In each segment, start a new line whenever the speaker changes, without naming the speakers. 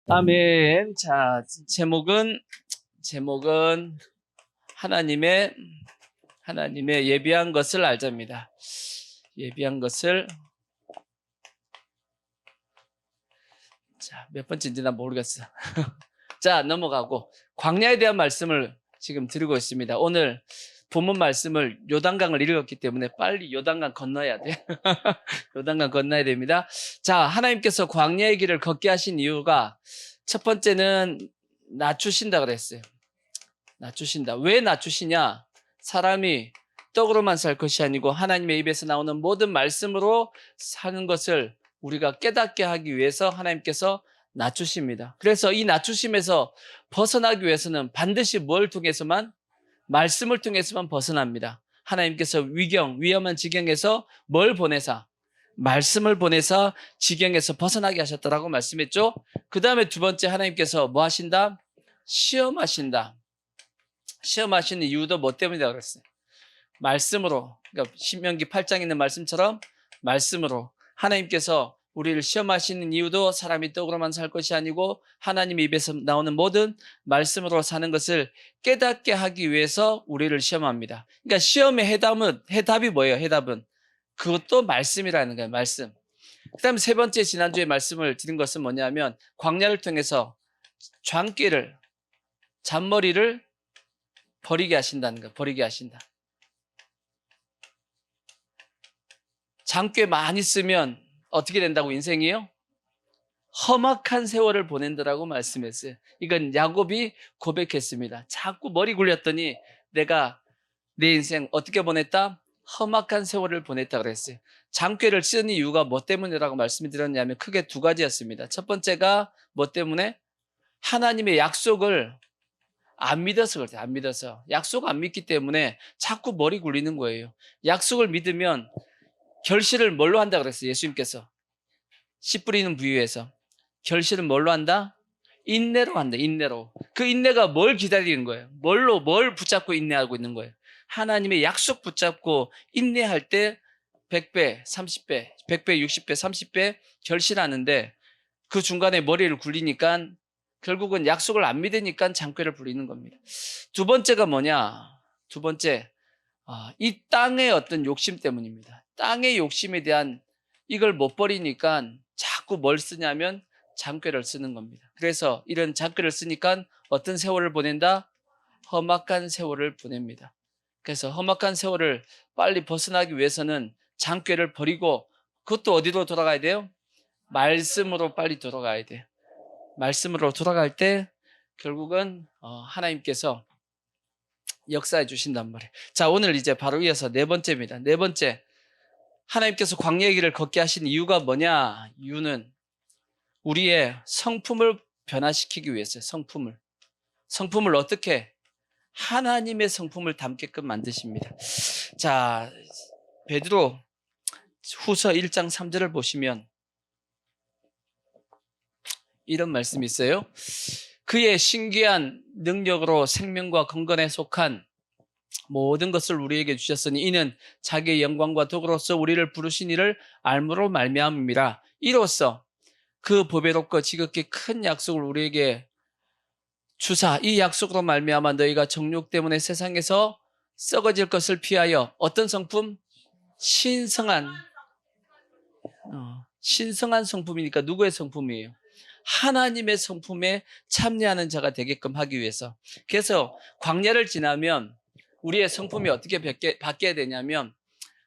아멘. 자, 제목은 하나님의 예비한 것을 알자입니다. 예비한 것을. 자, 몇 번째인지 나 모르겠어. 자, 넘어가고 광야에 대한 말씀을 지금 드리고 있습니다. 오늘 본문 말씀을 요단강을 읽었기 때문에 빨리 요단강 건너야 돼. 요단강 건너야 됩니다. 자, 하나님께서 광야의 길을 걷게 하신 이유가 첫 번째는 낮추신다 그랬어요. 낮추신다. 왜 낮추시냐? 사람이 떡으로만 살 것이 아니고 하나님의 입에서 나오는 모든 말씀으로 사는 것을 우리가 깨닫게 하기 위해서 하나님께서 낮추십니다. 그래서 이 낮추심에서 벗어나기 위해서는 반드시 뭘 통해서만? 말씀을 통해서만 벗어납니다. 하나님께서 위험한 지경에서 뭘 보내사? 말씀을 보내서 지경에서 벗어나게 하셨다라고 말씀했죠. 그 다음에 두 번째, 하나님께서 뭐 하신다? 시험하신다. 시험하시는 이유도 뭐 때문이라고 그랬어요? 말씀으로. 그러니까 신명기 8장에 있는 말씀처럼 말씀으로 하나님께서 우리를 시험하시는 이유도 사람이 떡으로만 살 것이 아니고 하나님의 입에서 나오는 모든 말씀으로 사는 것을 깨닫게 하기 위해서 우리를 시험합니다. 그러니까 시험의 해답이 뭐예요? 해답은 그것도 말씀이라는 거예요. 말씀. 그 다음에 세 번째, 지난주에 말씀을 드린 것은 뭐냐면 광야를 통해서 잔머리를 버리게 하신다는 거예요. 버리게 하신다. 잔꾀 많이 쓰면 어떻게 된다고? 인생이요? 험악한 세월을 보낸다라고 말씀했어요. 이건 야곱이 고백했습니다. 자꾸 머리 굴렸더니 내가 내 인생 어떻게 보냈다? 험악한 세월을 보냈다 그랬어요. 잔꾀를 쓰는 이유가 뭐 때문이라고 말씀을 드렸냐면 크게 두 가지였습니다. 첫 번째가 뭐 때문에? 하나님의 약속을 안 믿어서 그래요. 안 믿어서. 약속 안 믿기 때문에 자꾸 머리 굴리는 거예요. 약속을 믿으면 결실을 뭘로 한다 그랬어요. 예수님께서. 씨 뿌리는 부위에서. 결실은 뭘로 한다? 인내로 한다. 인내로. 그 인내가 뭘 기다리는 거예요? 뭘 붙잡고 인내하고 있는 거예요? 하나님의 약속 붙잡고 인내할 때 100배, 30배, 100배, 60배, 30배 결실하는데 그 중간에 머리를 굴리니까 결국은 약속을 안 믿으니까 잔꾀를 부리는 겁니다. 두 번째가 뭐냐? 두 번째, 이 땅의 어떤 욕심 때문입니다. 땅의 욕심에 대한 이걸 못 버리니까 자꾸 뭘 쓰냐면 잔꾀를 쓰는 겁니다. 그래서 이런 잔꾀를 쓰니까 어떤 세월을 보낸다? 험악한 세월을 보냅니다. 그래서 험악한 세월을 빨리 벗어나기 위해서는 잔꾀를 버리고 그것도 어디로 돌아가야 돼요? 말씀으로 빨리 돌아가야 돼요. 말씀으로 돌아갈 때 결국은 하나님께서 역사해 주신단 말이에요. 자, 오늘 이제 바로 이어서 네 번째입니다. 네 번째, 하나님께서 광야의 길을 걷게 하신 이유가 뭐냐? 이유는 우리의 성품을 변화시키기 위해서요. 성품을 어떻게? 하나님의 성품을 담게끔 만드십니다. 자, 베드로 후서 1장 3절을 보시면 이런 말씀이 있어요. 그의 신기한 능력으로 생명과 건강에 속한 모든 것을 우리에게 주셨으니 이는 자기의 영광과 덕으로서 우리를 부르신 이를 알므로 말미암음이라. 이로써 그 보배롭고 지극히 큰 약속을 우리에게 주사 이 약속으로 말미암아 너희가 정욕 때문에 세상에서 썩어질 것을 피하여 어떤 성품? 신성한 성품이니까 누구의 성품이에요? 하나님의 성품에 참여하는 자가 되게끔 하기 위해서. 그래서 광야를 지나면 우리의 성품이 어떻게 바뀌어야 되냐면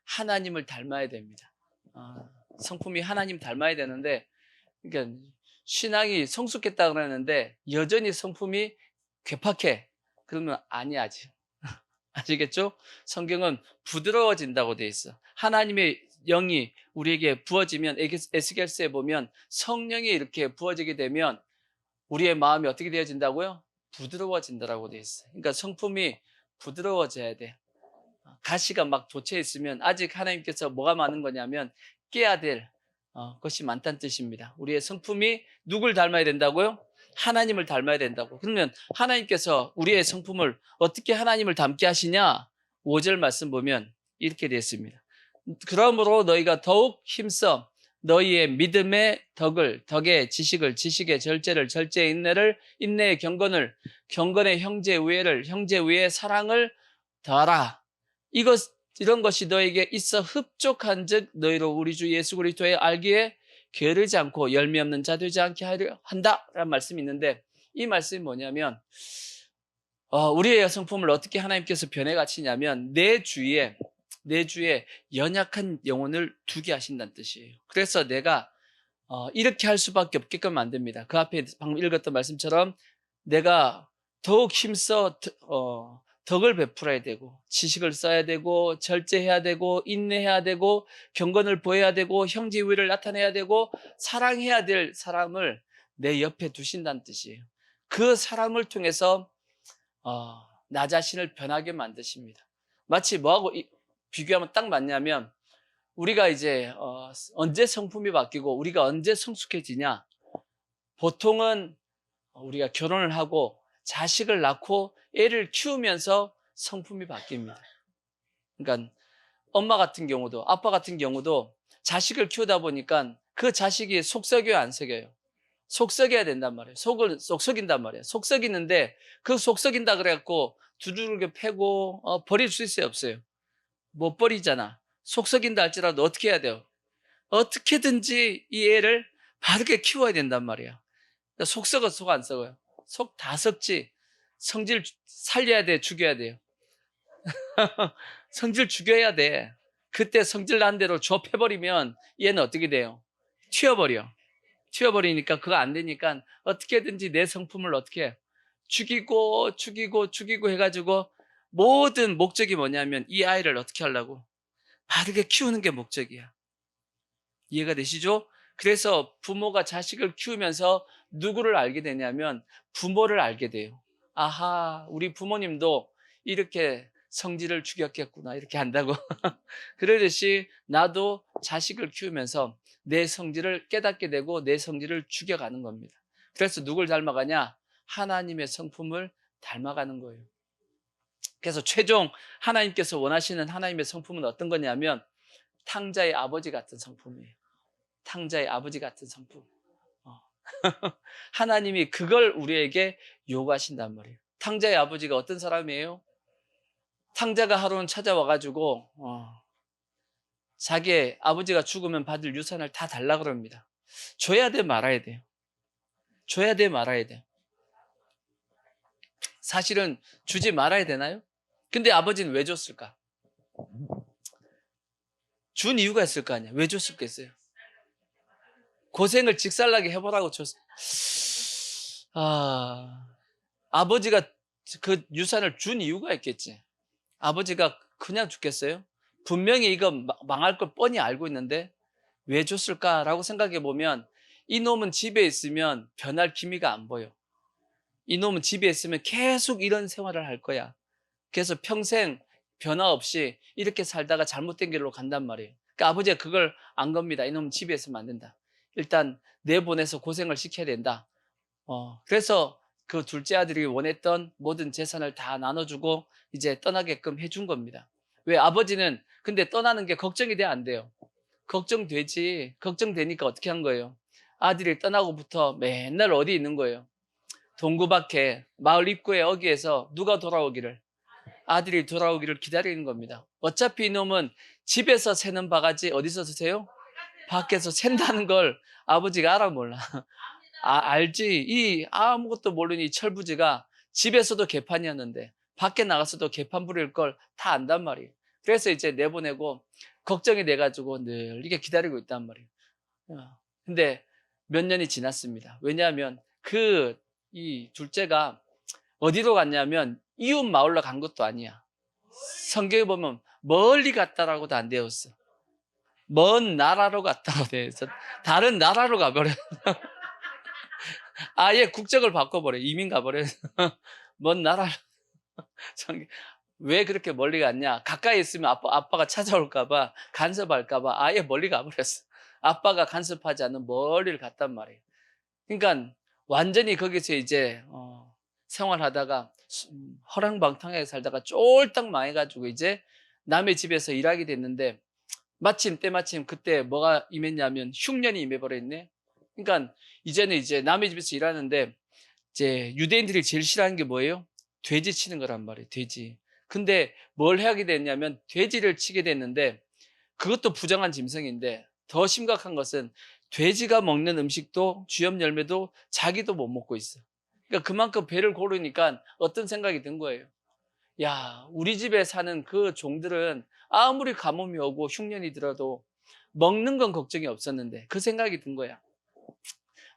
하나님을 닮아야 됩니다. 성품이 하나님 닮아야 되는데, 그러니까 신앙이 성숙했다 그러는데 여전히 성품이 괴팍해. 그러면 아니야지. 아시겠죠? 성경은 부드러워진다고 돼 있어. 하나님의 영이 우리에게 부어지면 에스겔서에 보면 성령이 이렇게 부어지게 되면 우리의 마음이 어떻게 되어진다고요? 부드러워진다라고 돼 있어. 그러니까 성품이 부드러워져야 돼. 가시가 막 돋쳐 있으면 아직 하나님께서 뭐가 많은 거냐면 깨야 될 것이 많다는 뜻입니다. 우리의 성품이 누굴 닮아야 된다고요? 하나님을 닮아야 된다고. 그러면 하나님께서 우리의 성품을 어떻게 하나님을 닮게 하시냐? 5절 말씀 보면 이렇게 되어 있습니다. 그러므로 너희가 더욱 힘써 너희의 믿음의 덕의 지식을, 지식의 절제를, 절제의 인내를, 인내의 경건을, 경건의 형제 우애를, 형제 우애의 사랑을 더하라. 이런 것이 너에게 있어 흡족한즉 너희로 우리 주 예수 그리스도의 알기에 게으르지 않고 열매 없는 자 되지 않게 하려 한다라는 말씀이 있는데, 이 말씀이 뭐냐면 우리의 여성품을 어떻게 하나님께서 변해 가시냐면 내 주위에 연약한 영혼을 두게 하신다는 뜻이에요. 그래서 내가 이렇게 할 수밖에 없게끔 만듭니다. 그 앞에 방금 읽었던 말씀처럼 내가 더욱 힘써 덕을 베풀어야 되고, 지식을 써야 되고, 절제해야 되고, 인내해야 되고, 경건을 보여야 되고, 형제 우애를 나타내야 되고, 사랑해야 될 사람을 내 옆에 두신다는 뜻이에요. 그 사람을 통해서 나 자신을 변하게 만드십니다. 마치 뭐하고 비교하면 딱 맞냐면, 우리가 이제 언제 성품이 바뀌고 우리가 언제 성숙해지냐? 보통은 우리가 결혼을 하고 자식을 낳고 애를 키우면서 성품이 바뀝니다. 그러니까 엄마 같은 경우도, 아빠 같은 경우도 자식을 키우다 보니까 그 자식이 속 썩여요, 안 썩여요? 속 썩여야 된단 말이에요. 속 썩인단 말이에요. 속 썩이는데 그 속 썩인다 그래갖고 두들겨 패고 버릴 수 있어요, 없어요? 못 버리잖아. 속 썩인다 할지라도 어떻게 해야 돼요? 어떻게든지 이 애를 바르게 키워야 된단 말이에요. 속 썩어, 속 안 썩어요? 속 다 썩지. 성질 살려야 돼, 죽여야 돼요? 성질 죽여야 돼. 그때 성질 난 대로 좁혀버리면 얘는 어떻게 돼요? 튀어버리니까 그거 안 되니까 어떻게든지 내 성품을 어떻게 해? 죽이고 해가지고 모든 목적이 뭐냐면 이 아이를 어떻게 하려고? 바르게 키우는 게 목적이야. 이해가 되시죠? 그래서 부모가 자식을 키우면서 누구를 알게 되냐면 부모를 알게 돼요. 아하, 우리 부모님도 이렇게 성질을 죽였겠구나, 이렇게 한다고. 그러듯이 나도 자식을 키우면서 내 성질을 깨닫게 되고 내 성질을 죽여가는 겁니다. 그래서 누굴 닮아가냐? 하나님의 성품을 닮아가는 거예요. 그래서 최종 하나님께서 원하시는 하나님의 성품은 어떤 거냐면 탕자의 아버지 같은 성품이에요. 탕자의 아버지 같은 성품. 하나님이 그걸 우리에게 요구하신단 말이에요. 탕자의 아버지가 어떤 사람이에요? 탕자가 하루는 찾아와가지고 자기 아버지가 죽으면 받을 유산을 다 달라 그럽니다. 줘야 돼, 말아야 돼요? 줘야 돼, 말아야 돼요? 사실은 주지 말아야 되나요? 근데 아버지는 왜 줬을까? 준 이유가 있을 거 아니야. 왜 줬을겠어요? 고생을 직살나게 해보라고 줬어. 아버지가 그 유산을 준 이유가 있겠지. 아버지가 그냥 죽겠어요? 분명히 이거 망할 걸 뻔히 알고 있는데 왜 줬을까라고 생각해 보면 이놈은 집에 있으면 변할 기미가 안 보여. 이놈은 집에 있으면 계속 이런 생활을 할 거야. 그래서 평생 변화 없이 이렇게 살다가 잘못된 길로 간단 말이에요. 그러니까 아버지가 그걸 안 겁니다. 이놈은 집에 있으면 안 된다. 일단 내보내서 고생을 시켜야 된다. 그래서 그 둘째 아들이 원했던 모든 재산을 다 나눠주고 이제 떠나게끔 해준 겁니다. 왜? 아버지는 근데 떠나는 게 걱정이 돼, 안 돼요? 걱정되지. 걱정되니까 어떻게 한 거예요? 아들이 떠나고부터 맨날 어디 있는 거예요? 동구 밖에 마을 입구의 어귀에서 누가 돌아오기를? 아들이 돌아오기를 기다리는 겁니다. 어차피 이놈은 집에서 새는 바가지 어디서 쓰세요? 밖에서 샌다는 걸 아버지가 알아, 몰라? 알지. 이 아무것도 모르는 이 철부지가 집에서도 개판이었는데 밖에 나가서도 개판 부릴 걸 다 안단 말이에요. 그래서 이제 내보내고 걱정이 돼가지고 늘 이게 기다리고 있단 말이에요. 근데 몇 년이 지났습니다. 왜냐하면 이 둘째가 어디로 갔냐면 이웃 마을로 간 것도 아니야. 성경에 보면 멀리 갔다라고도 안 되었어. 먼 나라로 갔다고 되어 있어. 다른 나라로 가버려. 아예 국적을 바꿔버려. 이민 가버려. 먼 나라로. 왜 그렇게 멀리 갔냐? 가까이 있으면 아빠가 찾아올까봐, 간섭할까봐 아예 멀리 가버렸어. 아빠가 간섭하지 않는 멀리를 갔단 말이에요. 그러니까 완전히 거기서 이제 생활하다가 허랑방탕하게 살다가 쫄딱 망해가지고 이제 남의 집에서 일하게 됐는데 마침 때마침 그때 뭐가 임했냐면 흉년이 임해버렸네. 그러니까 이제는 이제 남의 집에서 일하는데 이제 유대인들이 제일 싫어하는 게 뭐예요? 돼지 치는 거란 말이에요. 돼지. 근데 뭘 하게 됐냐면 돼지를 치게 됐는데 그것도 부정한 짐승인데 더 심각한 것은 돼지가 먹는 음식도 주엽 열매도 자기도 못 먹고 있어. 그러니까 그만큼 배를 고르니까 어떤 생각이 든 거예요. 야, 우리 집에 사는 그 종들은 아무리 가뭄이 오고 흉년이 들어도 먹는 건 걱정이 없었는데 그 생각이 든 거야.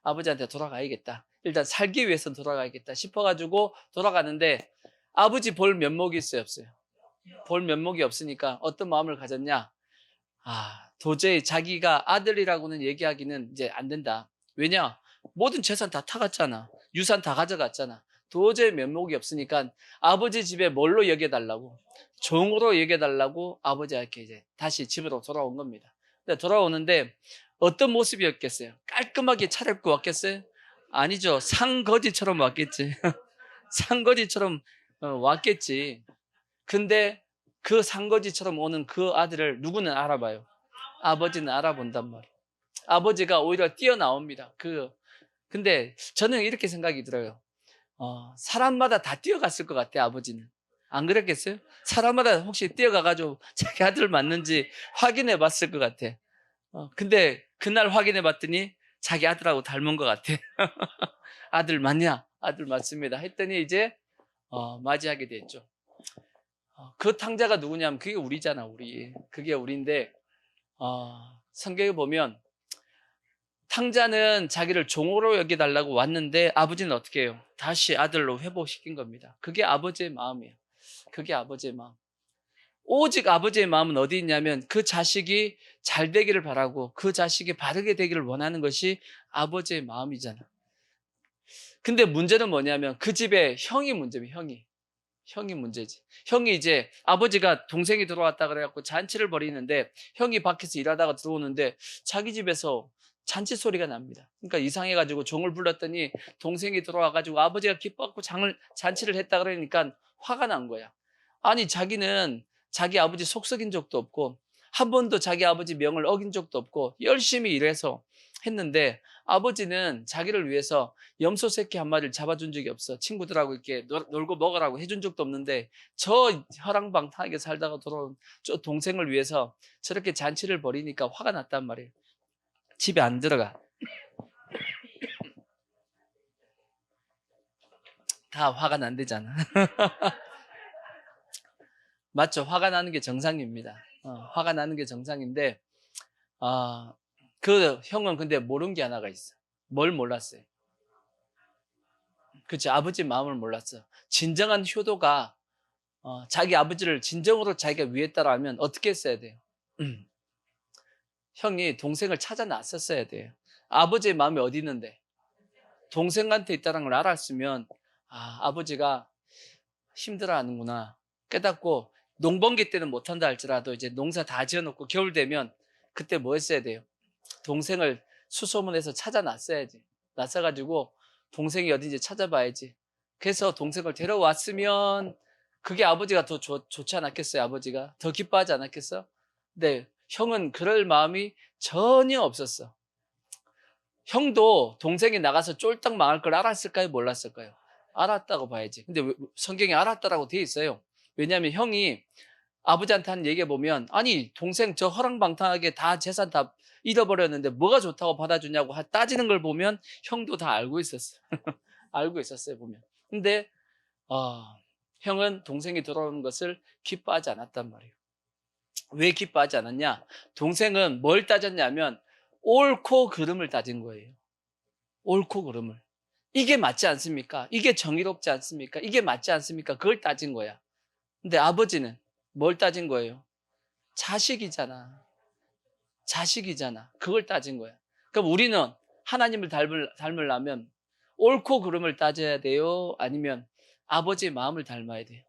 아버지한테 돌아가야겠다. 일단 살기 위해서 돌아가야겠다 싶어가지고 돌아가는데 아버지 볼 면목이 있어요, 없어요? 볼 면목이 없으니까 어떤 마음을 가졌냐? 도저히 자기가 아들이라고는 얘기하기는 이제 안 된다. 왜냐? 모든 재산 다 타갔잖아. 유산 다 가져갔잖아. 도저히 면목이 없으니까 아버지 집에 뭘로 여겨달라고? 종으로 여겨달라고 아버지한테 이제 다시 집으로 돌아온 겁니다. 근데 돌아오는데 어떤 모습이었겠어요? 깔끔하게 차려입고 왔겠어요? 아니죠. 상거지처럼 왔겠지. 상거지처럼 왔겠지. 근데 그 상거지처럼 오는 그 아들을 누구는 알아봐요? 아버지는 알아본단 말이에요. 아버지가 오히려 뛰어나옵니다. 근데 저는 이렇게 생각이 들어요. 사람마다 다 뛰어갔을 것 같아요, 아버지는. 안 그랬겠어요? 사람마다 혹시 뛰어가가지고 자기 아들 맞는지 확인해 봤을 것 같아. 근데 그날 확인해 봤더니 자기 아들하고 닮은 것 같아. 아들 맞냐? 아들 맞습니다. 했더니 이제, 맞이하게 됐죠. 그 탕자가 누구냐면 그게 우리잖아, 우리. 그게 우리인데, 성경에 보면 탕자는 자기를 종으로 여겨달라고 왔는데 아버지는 어떻게 해요? 다시 아들로 회복시킨 겁니다. 그게 아버지의 마음이에요. 그게 아버지의 마음. 오직 아버지의 마음은 어디 있냐면 그 자식이 잘 되기를 바라고 그 자식이 바르게 되기를 원하는 것이 아버지의 마음이잖아. 근데 문제는 뭐냐면 그 집에 형이 문제입니다. 형이 문제지. 형이 이제 아버지가 동생이 들어왔다 그래갖고 잔치를 벌이는데 형이 밖에서 일하다가 들어오는데 자기 집에서 잔치 소리가 납니다. 그러니까 이상해가지고 종을 불렀더니 동생이 들어와가지고 아버지가 기뻐갖고 잔치를 했다 그러니까 화가 난 거야. 아니 자기는 자기 아버지 속썩인 적도 없고 한 번도 자기 아버지 명을 어긴 적도 없고 열심히 일해서 했는데 아버지는 자기를 위해서 염소 새끼 한 마리를 잡아준 적이 없어. 친구들하고 이렇게 놀고 먹으라고 해준 적도 없는데 저 혈랑방탕하게 살다가 돌아온 저 동생을 위해서 저렇게 잔치를 벌이니까 화가 났단 말이에요. 집에 안 들어가. 다 화가 난대잖아. 맞죠? 화가 나는 게 정상입니다. 화가 나는 게 정상인데 그 형은 근데 모르는 게 하나가 있어. 뭘 몰랐어요? 그치, 아버지 마음을 몰랐어. 진정한 효도가 자기 아버지를 진정으로 자기가 위했다라면 어떻게 했어야 돼요? 형이 동생을 찾아 놨었어야 돼요. 아버지의 마음이 어디 있는데? 동생한테 있다는 걸 알았으면 아버지가 힘들어하는구나 깨닫고 농번기 때는 못한다 할지라도 이제 농사 다 지어놓고 겨울 되면 그때 뭐 했어야 돼요? 동생을 수소문해서 찾아 놨어야지. 놨어가지고 동생이 어딘지 찾아봐야지. 그래서 동생을 데려왔으면 그게 아버지가 더 좋지 않았겠어요? 아버지가 더 기뻐하지 않았겠어? 근데 형은 그럴 마음이 전혀 없었어. 형도 동생이 나가서 쫄딱 망할 걸 알았을까요? 몰랐을까요? 알았다고 봐야지. 근데 성경에 알았다라고 돼 있어요. 왜냐하면 형이 아버지한테 한 얘기해 보면 아니 동생 저 허랑방탕하게 다 재산 다 잃어버렸는데 뭐가 좋다고 받아주냐고 따지는 걸 보면 형도 다 알고 있었어. 알고 있었어요 보면. 근데 형은 동생이 돌아오는 것을 기뻐하지 않았단 말이에요. 왜 기뻐하지 않았냐? 동생은 뭘 따졌냐면 옳고 그름을 따진 거예요. 옳고 그름을. 이게 맞지 않습니까? 이게 정의롭지 않습니까? 이게 맞지 않습니까? 그걸 따진 거야. 근데 아버지는 뭘 따진 거예요? 자식이잖아. 자식이잖아. 그걸 따진 거야. 그럼 우리는 하나님을 닮으려면 옳고 그름을 따져야 돼요? 아니면 아버지의 마음을 닮아야 돼요?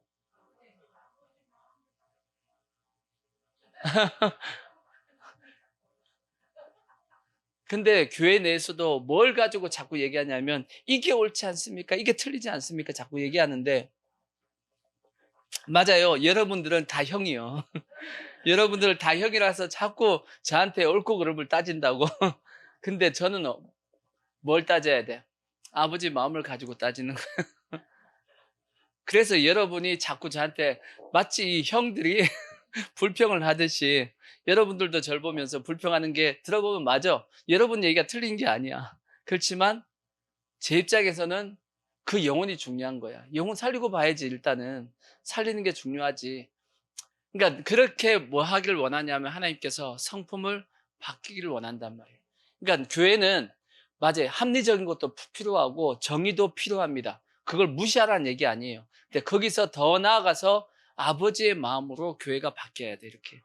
근데 교회 내에서도 뭘 가지고 자꾸 얘기하냐면 이게 옳지 않습니까? 이게 틀리지 않습니까? 자꾸 얘기하는데 맞아요. 여러분들은 다 형이요. 여러분들 다 형이라서 자꾸 저한테 옳고 그름을 따진다고. 근데 저는 뭘 따져야 돼? 아버지 마음을 가지고 따지는 거예요. 그래서 여러분이 자꾸 저한테 마치 이 형들이 불평을 하듯이 여러분들도 저를 보면서 불평하는 게 들어보면 맞아. 여러분 얘기가 틀린 게 아니야. 그렇지만 제 입장에서는 그 영혼이 중요한 거야. 영혼 살리고 봐야지. 일단은 살리는 게 중요하지. 그러니까 그렇게 뭐 하길 원하냐면 하나님께서 성품을 바뀌기를 원한단 말이에요. 그러니까 교회는 맞아요. 합리적인 것도 필요하고 정의도 필요합니다. 그걸 무시하라는 얘기 아니에요. 근데 거기서 더 나아가서 아버지의 마음으로 교회가 바뀌어야 돼. 이렇게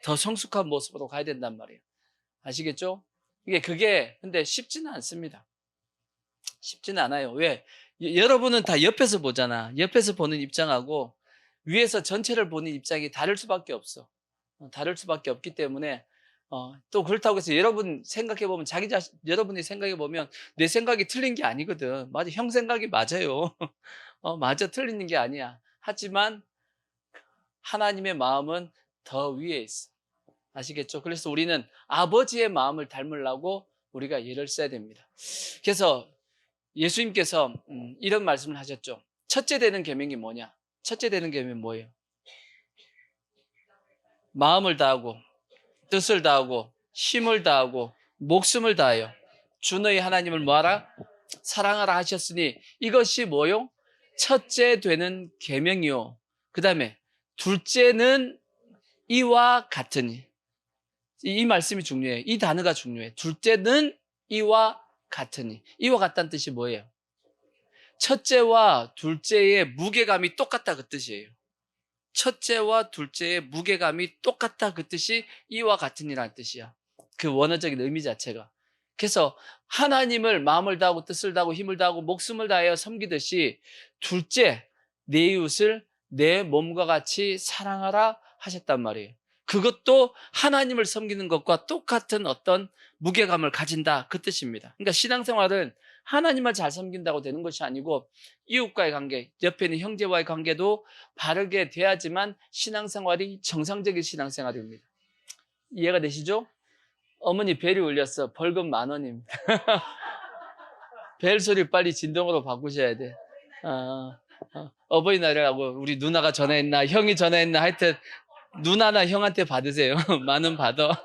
더 성숙한 모습으로 가야 된단 말이에요. 아시겠죠? 그게 근데 쉽지는 않습니다. 쉽지는 않아요. 왜? 여러분은 다 옆에서 보잖아. 옆에서 보는 입장하고 위에서 전체를 보는 입장이 다를 수밖에 없어. 다를 수밖에 없기 때문에 또 그렇다고 해서 여러분 생각해 보면 여러분이 생각해 보면 내 생각이 틀린 게 아니거든. 맞아, 형 생각이 맞아요. 맞아, 틀리는 게 아니야. 하지만 하나님의 마음은 더 위에 있어. 아시겠죠? 그래서 우리는 아버지의 마음을 닮으려고 우리가 예를 써야 됩니다. 그래서 예수님께서 이런 말씀을 하셨죠. 첫째 되는 계명이 뭐냐? 첫째 되는 계명이 뭐예요? 마음을 다하고 뜻을 다하고 힘을 다하고 목숨을 다하여 주 너희 하나님을 뭐하라? 사랑하라 하셨으니 이것이 뭐요? 첫째 되는 계명이요. 그 다음에 둘째는 이와 같으니. 이 말씀이 중요해요. 이 단어가 중요해요. 둘째는 이와 같으니. 이와 같다는 뜻이 뭐예요? 첫째와 둘째의 무게감이 똑같다 그 뜻이에요. 첫째와 둘째의 무게감이 똑같다 그 뜻이 이와 같으니라는 뜻이야. 그 원어적인 의미 자체가. 그래서 하나님을 마음을 다하고 뜻을 다하고 힘을 다하고 목숨을 다하여 섬기듯이 둘째, 내 이웃을 내 몸과 같이 사랑하라 하셨단 말이에요. 그것도 하나님을 섬기는 것과 똑같은 어떤 무게감을 가진다 그 뜻입니다. 그러니까 신앙생활은 하나님을 잘 섬긴다고 되는 것이 아니고 이웃과의 관계, 옆에 있는 형제와의 관계도 바르게 돼야지만 신앙생활이 정상적인 신앙생활입니다. 이해가 되시죠? 어머니 벨이 울렸어. 벌금 10,000원입니다. 벨 소리 빨리 진동으로 바꾸셔야 돼. 어버이날이라고 우리 누나가 전화했나 형이 전화했나 하여튼 누나나 형한테 받으세요. 10,000원 받아.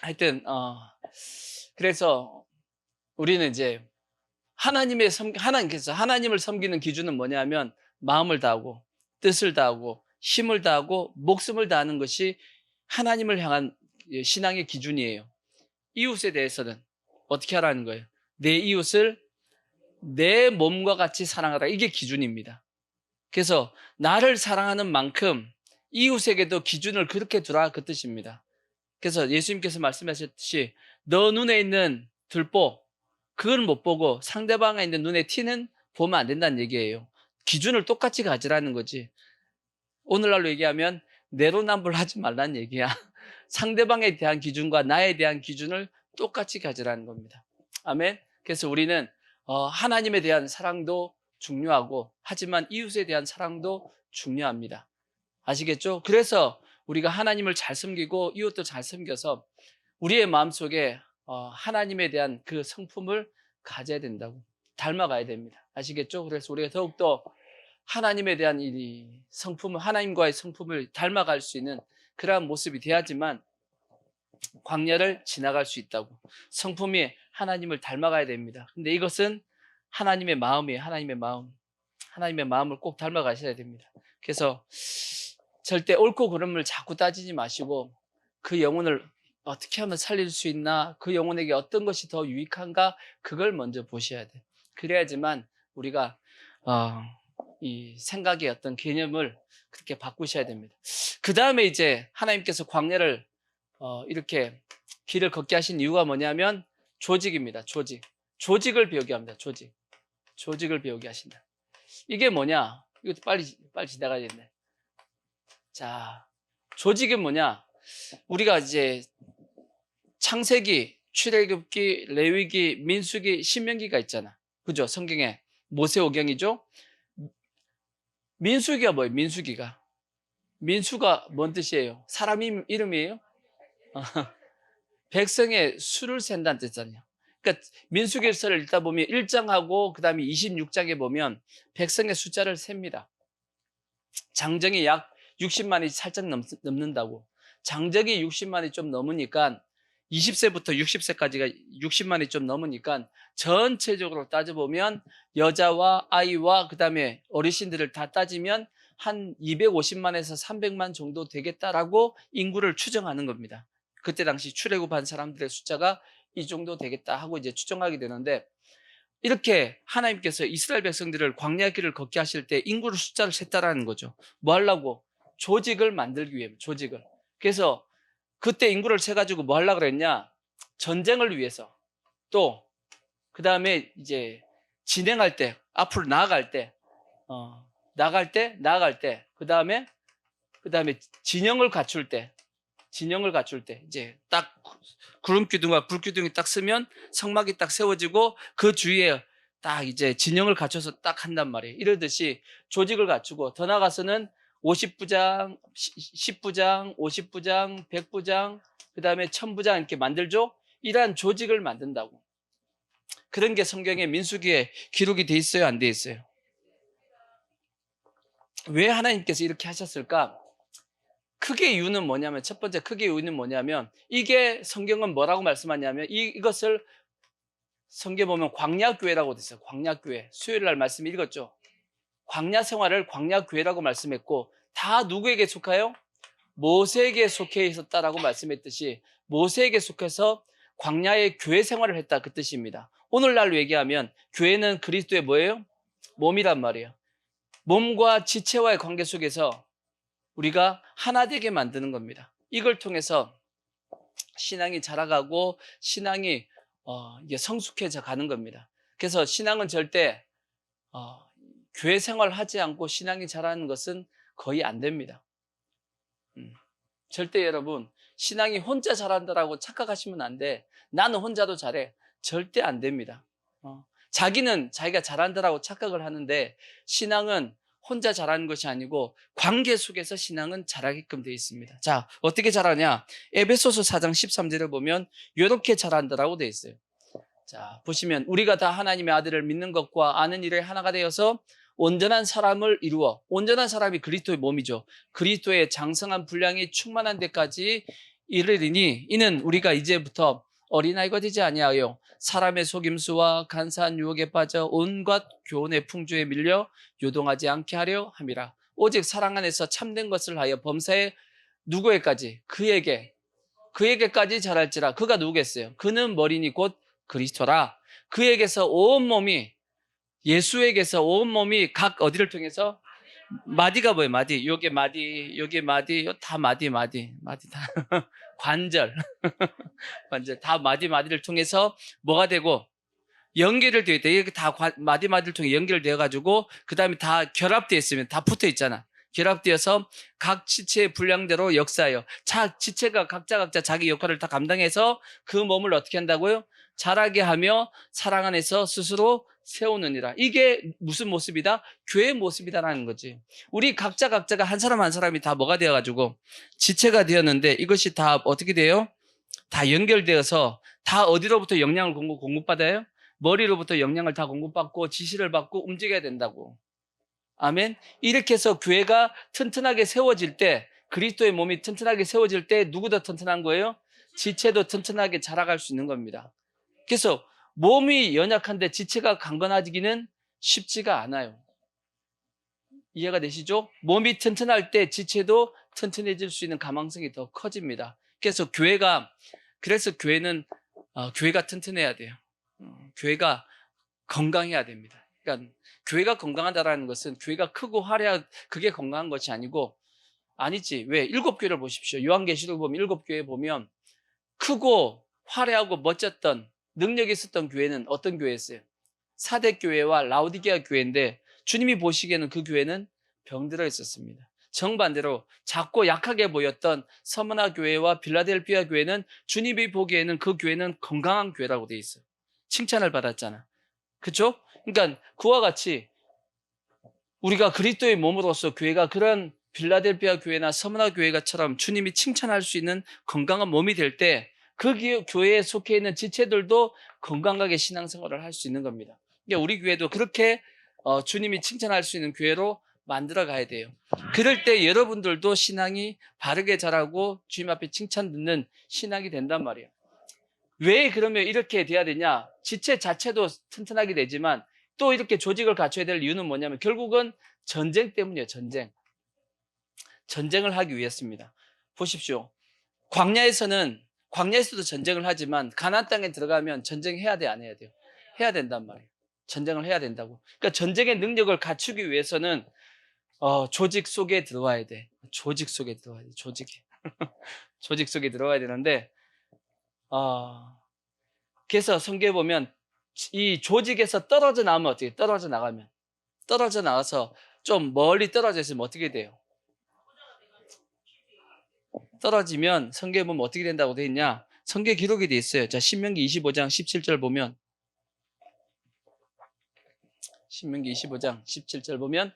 하여튼 그래서 우리는 이제 하나님께서 하나님을 섬기는 기준은 뭐냐면 마음을 다하고 뜻을 다하고 힘을 다하고 목숨을 다하는 것이 하나님을 향한 신앙의 기준이에요. 이웃에 대해서는 어떻게 하라는 거예요? 내 이웃을 내 몸과 같이 사랑하라. 이게 기준입니다. 그래서 나를 사랑하는 만큼 이웃에게도 기준을 그렇게 두라 그 뜻입니다. 그래서 예수님께서 말씀하셨듯이 너 눈에 있는 들보 그걸 못 보고 상대방에 있는 눈에 티는 보면 안 된다는 얘기예요. 기준을 똑같이 가지라는 거지. 오늘날로 얘기하면 내로남불하지 말라는 얘기야. 상대방에 대한 기준과 나에 대한 기준을 똑같이 가지라는 겁니다. 아멘. 그래서 우리는 하나님에 대한 사랑도 중요하고 하지만 이웃에 대한 사랑도 중요합니다. 아시겠죠? 그래서 우리가 하나님을 잘 섬기고 이웃도 잘 섬겨서 우리의 마음속에 하나님에 대한 그 성품을 가져야 된다고 닮아가야 됩니다. 아시겠죠? 그래서 우리가 더욱더 하나님에 대한 이 성품을 하나님과의 성품을 닮아갈 수 있는 그러한 모습이 돼야지만 광야를 지나갈 수 있다고. 성품이 하나님을 닮아가야 됩니다. 근데 이것은 하나님의 마음이에요. 하나님의 마음. 하나님의 마음을 꼭 닮아가셔야 됩니다. 그래서 절대 옳고 그름을 자꾸 따지지 마시고 그 영혼을 어떻게 하면 살릴 수 있나, 그 영혼에게 어떤 것이 더 유익한가, 그걸 먼저 보셔야 돼. 그래야지만 우리가 이 생각의 어떤 개념을 그렇게 바꾸셔야 됩니다. 그 다음에 이제 하나님께서 광야를 이렇게 길을 걷게 하신 이유가 뭐냐면 조직입니다. 조직을 배우게 합니다. 조직을 배우게 하신다. 이게 뭐냐? 이것도 빨리 지나가야겠네. 자, 조직이 뭐냐? 우리가 이제 창세기, 출애굽기, 레위기, 민수기, 신명기가 있잖아. 그죠? 성경에 모세오경이죠. 민수기가 뭐예요? 민수가 뭔 뜻이에요? 사람 이름이에요? 백성의 수를 센다는 뜻이잖아요. 그러니까 민수기서를 읽다 보면 1장하고 그 다음에 26장에 보면 백성의 숫자를 셉니다. 장정이 약 60만이 살짝 넘는다고. 장정이 60만이 좀 넘으니까 20세부터 60세까지가 60만이 좀 넘으니까 전체적으로 따져보면 여자와 아이와 그 다음에 어르신들을 다 따지면 한 250만에서 300만 정도 되겠다라고 인구를 추정하는 겁니다. 그때 당시 출애굽한 사람들의 숫자가 이 정도 되겠다 하고 이제 추정하게 되는데, 이렇게 하나님께서 이스라엘 백성들을 광야 길을 걷게 하실 때 인구를 숫자를 셌다라는 거죠. 뭐 하려고? 조직을 만들기 위해, 조직을. 그래서 그때 인구를 세가지고 뭐 하려고 그랬냐? 전쟁을 위해서. 또, 그 다음에 이제 진행할 때, 앞으로 나아갈 때, 나아갈 때, 그 다음에 진영을 갖출 때, 이제 딱 구름 기둥과 불 기둥이 딱 쓰면 성막이 딱 세워지고 그 주위에 딱 이제 진영을 갖춰서 딱 한단 말이에요. 이러듯이 조직을 갖추고 더 나가서는 50부장, 10부장, 50부장, 100부장, 그 다음에 1000부장 이렇게 만들죠. 이러한 조직을 만든다고. 그런 게 성경에 민수기에 기록이 돼 있어요, 안 돼 있어요? 왜 하나님께서 이렇게 하셨을까? 크게 이유는 뭐냐면, 첫 번째 크게 이유는 뭐냐면, 이게 성경은 뭐라고 말씀하냐면, 이것을 성경에 보면 광야교회라고 돼 있어요. 광야교회. 수요일 날 말씀 읽었죠? 광야 생활을 광야교회라고 말씀했고, 다 누구에게 속하여? 모세에게 속해 있었다라고 말씀했듯이 모세에게 속해서 광야의 교회 생활을 했다, 그 뜻입니다. 오늘날로 얘기하면 교회는 그리스도의 뭐예요? 몸이란 말이에요. 몸과 지체와의 관계 속에서 우리가 하나 되게 만드는 겁니다. 이걸 통해서 신앙이 자라가고 신앙이 이게 성숙해져 가는 겁니다. 그래서 신앙은 절대 교회 생활을 하지 않고 신앙이 자라는 것은 거의 안 됩니다. 절대 여러분 신앙이 혼자 잘한다라고 착각하시면 안 돼. 나는 혼자도 잘해. 절대 안 됩니다. 자기는 자기가 잘한다라고 착각을 하는데 신앙은 혼자 잘하는 것이 아니고 관계 속에서 신앙은 자라게끔 되어 있습니다. 자, 어떻게 자라냐? 에베소서 4장 13절을 보면 이렇게 자란다라고 되어 있어요. 자, 보시면 우리가 다 하나님의 아들을 믿는 것과 아는 일에 하나가 되어서 온전한 사람을 이루어, 온전한 사람이 그리스도의 몸이죠. 그리스도의 장성한 분량이 충만한 데까지 이르리니 이는 우리가 이제부터 어린아이가 되지 아니하여 사람의 속임수와 간사한 유혹에 빠져 온갖 교훈의 풍조에 밀려 요동하지 않게 하려 함이라. 오직 사랑 안에서 참된 것을 하여 범사에 누구에까지? 그에게까지 자랄지라. 그가 누구겠어요? 그는 머리니 곧 그리스도라. 그에게서 온 몸이, 예수에게서 온 몸이 각 어디를 통해서? 마디가 뭐예요? 마디. 요게 마디, 요게 마디, 다 마디 다 관절. 관절 다 마디를 통해서 뭐가 되고 연결을 되어 있다. 이렇게 다 마디를 통해 연결되어 가지고 그 다음에 다 결합되어 있으면 다 붙어 있잖아. 결합되어서 각 지체의 분량대로 역사해요. 지체가 각자 자기 역할을 다 감당해서 그 몸을 어떻게 한다고요? 자라게 하며 사랑 안에서 스스로 세우느니라. 이게 무슨 모습이다? 교회의 모습이다라는 거지. 우리 각자가 한 사람 한 사람이 다 뭐가 되어가지고 지체가 되었는데 이것이 다 어떻게 돼요? 다 연결되어서 다 어디로부터 영향을 공급받아요? 머리로부터 영향을 다 공급받고 지시를 받고 움직여야 된다고. 아멘. 이렇게 해서 교회가 튼튼하게 세워질 때, 그리스도의 몸이 튼튼하게 세워질 때 누구도 튼튼한 거예요? 지체도 튼튼하게 자라갈 수 있는 겁니다. 그래서 몸이 연약한데 지체가 강건해지기는 쉽지가 않아요. 이해가 되시죠? 몸이 튼튼할 때 지체도 튼튼해질 수 있는 가망성이 더 커집니다. 그래서 교회는 교회가 튼튼해야 돼요. 교회가 건강해야 됩니다. 그러니까 교회가 건강하다라는 것은 교회가 크고 그게 건강한 것이 아니지. 왜? 7교회를 보십시오. 요한계시록 보면 7교회 보면 크고 화려하고 멋졌던 능력이 있었던 교회는 어떤 교회였어요? 사대교회와 라오디게아 교회인데 주님이 보시기에는 그 교회는 병들어 있었습니다. 정반대로 작고 약하게 보였던 서머나 교회와 빌라델피아 교회는 주님이 보기에는 그 교회는 건강한 교회라고 돼 있어요. 칭찬을 받았잖아. 그렇죠? 그러니까 그와 같이 우리가 그리스도의 몸으로서 교회가 그런 빌라델피아 교회나 서머나 교회가처럼 주님이 칭찬할 수 있는 건강한 몸이 될 때 그 교회에 속해 있는 지체들도 건강하게 신앙생활을 할 수 있는 겁니다. 그러니까 우리 교회도 그렇게 주님이 칭찬할 수 있는 교회로 만들어 가야 돼요. 그럴 때 여러분들도 신앙이 바르게 자라고 주님 앞에 칭찬 듣는 신앙이 된단 말이에요. 왜 그러면 이렇게 돼야 되냐? 지체 자체도 튼튼하게 되지만 또 이렇게 조직을 갖춰야 될 이유는 뭐냐면 결국은 전쟁 때문이에요. 전쟁을 하기 위해서입니다. 보십시오. 광야에서도 전쟁을 하지만 가나안 땅에 들어가면 전쟁해야 돼, 안 해야 돼요? 해야 된단 말이에요. 전쟁을 해야 된다고. 그러니까 전쟁의 능력을 갖추기 위해서는 조직 속에 들어와야 돼. 조직 속에 들어와야 돼. 조직 속에 들어와야 되는데 그래서 성경에 보면 이 조직에서 떨어져 나가면 어떻게? 떨어져 나가서 좀 멀리 떨어져 있으면 어떻게 돼요? 떨어지면 성경에 보면 어떻게 된다고 돼 있냐? 성경에 기록이 돼 있어요. 자, 신명기 25장 17절 보면 신명기 25장 17절 보면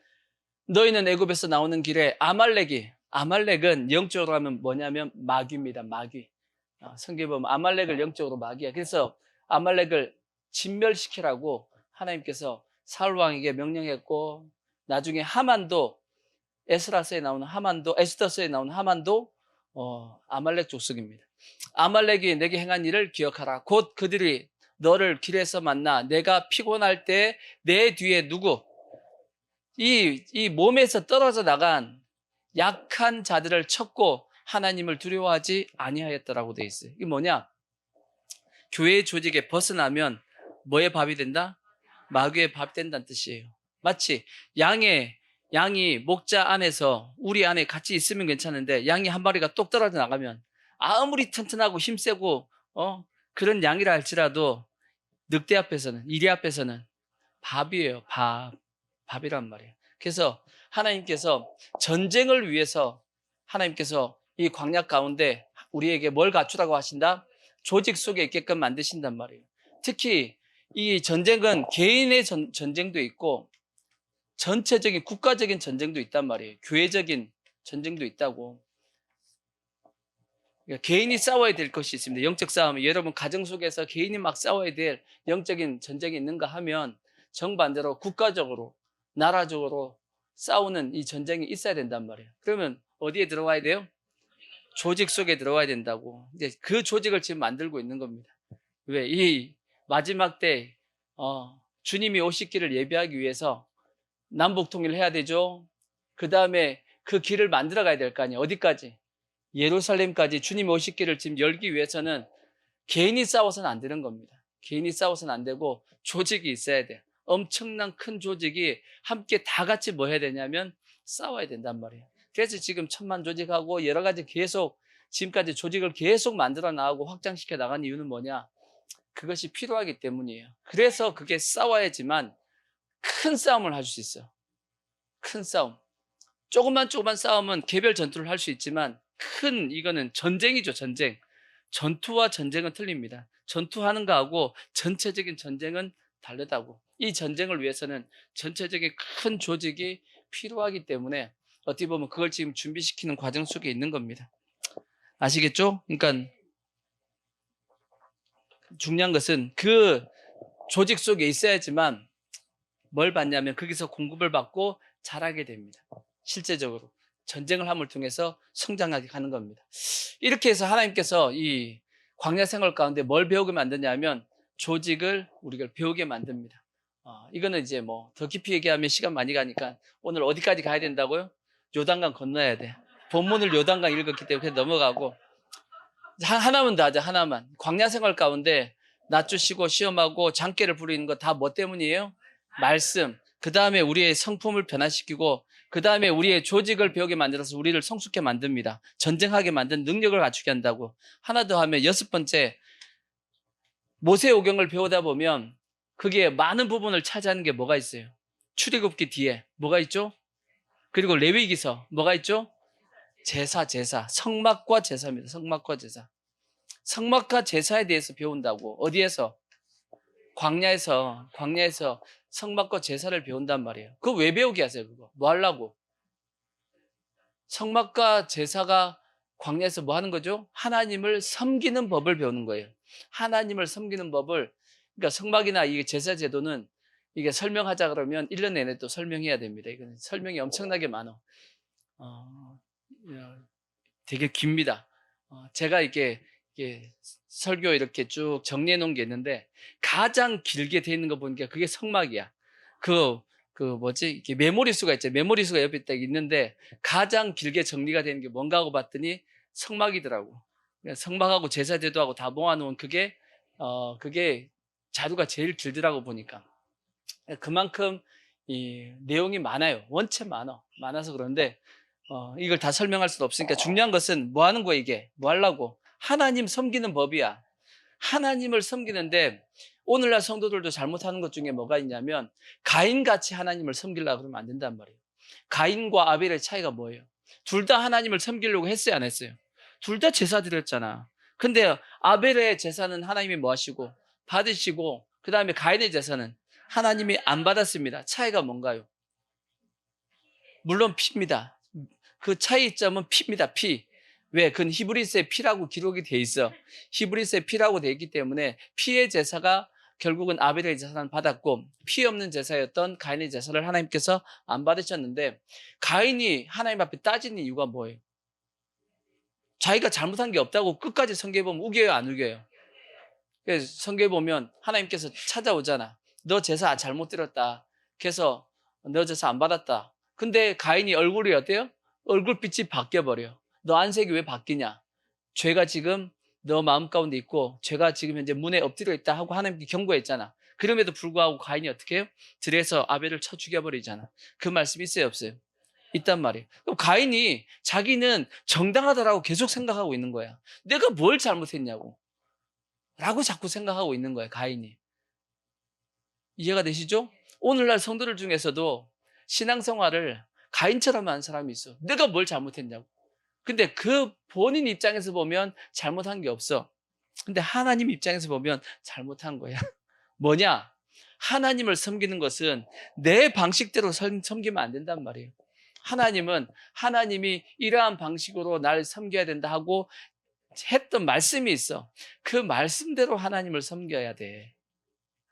너희는 애굽에서 나오는 길에 아말렉은 영적으로 하면 뭐냐면 마귀입니다. 마귀. 성경에 보면 아말렉을 영적으로 마귀야. 그래서 아말렉을 진멸시키라고 하나님께서 사울 왕에게 명령했고 나중에 하만도 에스더서에 나오는 하만도 아말렉 족속입니다. 아말렉이 내게 행한 일을 기억하라. 곧 그들이 너를 길에서 만나 내가 피곤할 때 내 뒤에 누구? 이 몸에서 떨어져 나간 약한 자들을 쳤고 하나님을 두려워하지 아니하였더라고 돼 있어요. 이게 뭐냐? 교회 조직에 벗어나면 뭐의 밥이 된다? 마귀의 밥 된다는 뜻이에요. 마치 양이 목자 안에서 우리 안에 같이 있으면 괜찮은데 양이 한 마리가 똑 떨어져 나가면 아무리 튼튼하고 힘세고 그런 양이라 할지라도 늑대 앞에서는 이리 앞에서는 밥이에요. 밥이란 말이에요. 그래서 하나님께서 전쟁을 위해서 하나님께서 이 광야 가운데 우리에게 뭘 갖추라고 하신다? 조직 속에 있게끔 만드신단 말이에요. 특히 이 전쟁은 개인의 전쟁도 있고 전체적인 국가적인 전쟁도 있단 말이에요. 교회적인 전쟁도 있다고. 그러니까 개인이 싸워야 될 것이 있습니다. 영적 싸움이. 여러분 가정 속에서 개인이 막 싸워야 될 영적인 전쟁이 있는가 하면 정반대로 국가적으로 나라적으로 싸우는 이 전쟁이 있어야 된단 말이에요. 그러면 어디에 들어와야 돼요? 조직 속에 들어와야 된다고. 이제 그 조직을 지금 만들고 있는 겁니다. 왜? 이 마지막 때 주님이 오시기를 예비하기 위해서 남북 통일해야 되죠. 그 다음에 그 길을 만들어 가야 될 거 아니에요. 어디까지? 예루살렘까지 주님이 오실 길을 지금 열기 위해서는 개인이 싸워서는 안 되는 겁니다. 개인이 싸워서는 안 되고 조직이 있어야 돼요. 엄청난 큰 조직이 함께 다 같이 뭐 해야 되냐면 싸워야 된단 말이에요. 그래서 지금 천만 조직하고 여러 가지 계속 지금까지 조직을 계속 만들어 나가고 확장시켜 나가는 이유는 뭐냐? 그것이 필요하기 때문이에요. 그래서 그게 싸워야지만 큰 싸움을 할 수 있어요. 큰 싸움. 조금만 싸움은 개별 전투를 할 수 있지만 이거는 전쟁이죠, 전쟁. 전투와 전쟁은 틀립니다. 전투하는 거하고 전체적인 전쟁은 다르다고. 이 전쟁을 위해서는 전체적인 큰 조직이 필요하기 때문에 어떻게 보면 그걸 지금 준비시키는 과정 속에 있는 겁니다. 아시겠죠? 그러니까 중요한 것은 그 조직 속에 있어야지만 뭘 받냐면 거기서 공급을 받고 자라게 됩니다. 실제적으로 전쟁을 함을 통해서 성장하게 하는 겁니다. 이렇게 해서 하나님께서 이 광야 생활 가운데 뭘 배우게 만드냐면 조직을 우리가 배우게 만듭니다. 이거는 이제 뭐 더 깊이 얘기하면 시간 많이 가니까 오늘 어디까지 가야 된다고요? 요단강 건너야 돼. 본문을 요단강 읽었기 때문에 넘어가고 하나만 더 하자. 하나만. 광야 생활 가운데 낮추시고 시험하고 장깨를 부리는 거 다 뭐 때문이에요? 말씀. 그 다음에 우리의 성품을 변화시키고 그 다음에 우리의 조직을 배우게 만들어서 우리를 성숙해 만듭니다. 전쟁하게 만든 능력을 갖추게 한다고. 하나 더 하면 6번째, 모세오경을 배우다 보면 그게 많은 부분을 차지하는 게 뭐가 있어요? 출애굽기 뒤에 뭐가 있죠? 그리고 레위기서 뭐가 있죠? 제사. 성막과 제사입니다. 성막과 제사에 대해서 배운다고. 어디에서? 광야에서 성막과 제사를 배운단 말이에요. 그거 왜 배우게 하세요? 그거 뭐 하려고? 성막과 제사가 광야에서 뭐 하는 거죠? 하나님을 섬기는 법을 배우는 거예요. 하나님을 섬기는 법을, 그러니까 성막이나 이 제사 제도는 이게 설명하자 그러면 1년 내내 또 설명해야 됩니다. 이거는 설명이 엄청나게 많아. 어, 되게 깁니다. 제가 이게 설교 이렇게 쭉 정리해 놓은 게 있는데 가장 길게 돼 있는 거 보니까 그게 성막이야. 이렇게 메모리 수가 있죠. 메모리 수가 옆에 딱 있는데 가장 길게 정리가 되는 게 뭔가 하고 봤더니 성막이더라고. 그러니까 성막하고 제사제도하고 다 모아놓은 그게 자료가 제일 길더라고 보니까. 그만큼 이 내용이 많아요. 원체 많아서 그런데 이걸 다 설명할 수는 없으니까 중요한 것은 뭐 하는 거야 이게? 뭐 하려고? 하나님 섬기는 법이야. 하나님을 섬기는데 오늘날 성도들도 잘못하는 것 중에 뭐가 있냐면 가인같이 하나님을 섬기려고 그러면 안 된단 말이에요. 가인과 아벨의 차이가 뭐예요? 둘 다 하나님을 섬기려고 했어요, 안 했어요? 둘 다 제사 드렸잖아. 근데 아벨의 제사는 하나님이 뭐 하시고 받으시고 그 다음에 가인의 제사는 하나님이 안 받았습니다. 차이가 뭔가요? 물론 피입니다. 그 차이점은 피입니다. 피. 왜? 그건 히브리스의 피라고 기록이 돼 있어. 히브리스의 피라고 돼 있기 때문에 피의 제사가 결국은 아벨의 제사는 받았고 피 없는 제사였던 가인의 제사를 하나님께서 안 받으셨는데 가인이 하나님 앞에 따지는 이유가 뭐예요? 자기가 잘못한 게 없다고 끝까지 성경에 보면 우겨요, 안 우겨요? 그래서 성경에 보면 하나님께서 찾아오잖아. 너 제사 잘못 드렸다. 그래서 너 제사 안 받았다. 근데 가인이 얼굴이 어때요? 얼굴빛이 바뀌어버려. 너 안색이 왜 바뀌냐? 죄가 지금 너 마음 가운데 있고 죄가 지금 현재 문에 엎드려 있다 하고 하나님께 경고했잖아. 그럼에도 불구하고 가인이 어떻게 해요? 들에서 아벨을 쳐 죽여버리잖아. 그 말씀이 있어요, 없어요? 있단 말이에요. 그럼 가인이 자기는 정당하다라고 계속 생각하고 있는 거야. 내가 뭘 잘못했냐고 라고 자꾸 생각하고 있는 거야, 가인이. 이해가 되시죠? 오늘날 성도들 중에서도 신앙생활을 가인처럼 하는 사람이 있어. 내가 뭘 잘못했냐고. 근데 그 본인 입장에서 보면 잘못한 게 없어. 근데 하나님 입장에서 보면 잘못한 거야. 뭐냐? 하나님을 섬기는 것은 내 방식대로 섬기면 안 된단 말이에요. 하나님은 하나님이 이러한 방식으로 날 섬겨야 된다 하고 했던 말씀이 있어. 그 말씀대로 하나님을 섬겨야 돼.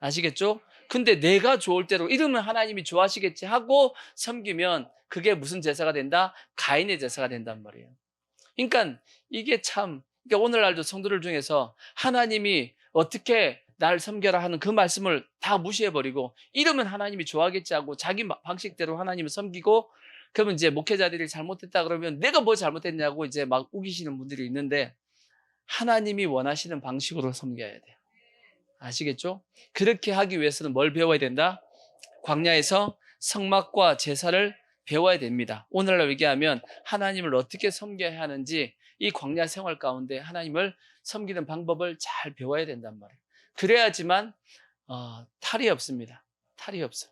아시겠죠? 근데 내가 좋을 대로 이러면 하나님이 좋아하시겠지 하고 섬기면 그게 무슨 제사가 된다? 가인의 제사가 된단 말이에요. 그러니까 이게 참, 그러니까 오늘날도 성도들 중에서 하나님이 어떻게 날 섬겨라 하는 그 말씀을 다 무시해버리고 이러면 하나님이 좋아하겠지 하고 자기 방식대로 하나님을 섬기고 그러면 이제 목회자들이 잘못했다 그러면 내가 뭐 잘못했냐고 이제 막 우기시는 분들이 있는데 하나님이 원하시는 방식으로 섬겨야 돼요. 아시겠죠? 그렇게 하기 위해서는 뭘 배워야 된다? 광야에서 성막과 제사를 배워야 됩니다. 오늘날 얘기하면 하나님을 어떻게 섬겨야 하는지 이 광야 생활 가운데 하나님을 섬기는 방법을 잘 배워야 된단 말이에요. 그래야지만 탈이 없습니다. 탈이 없어.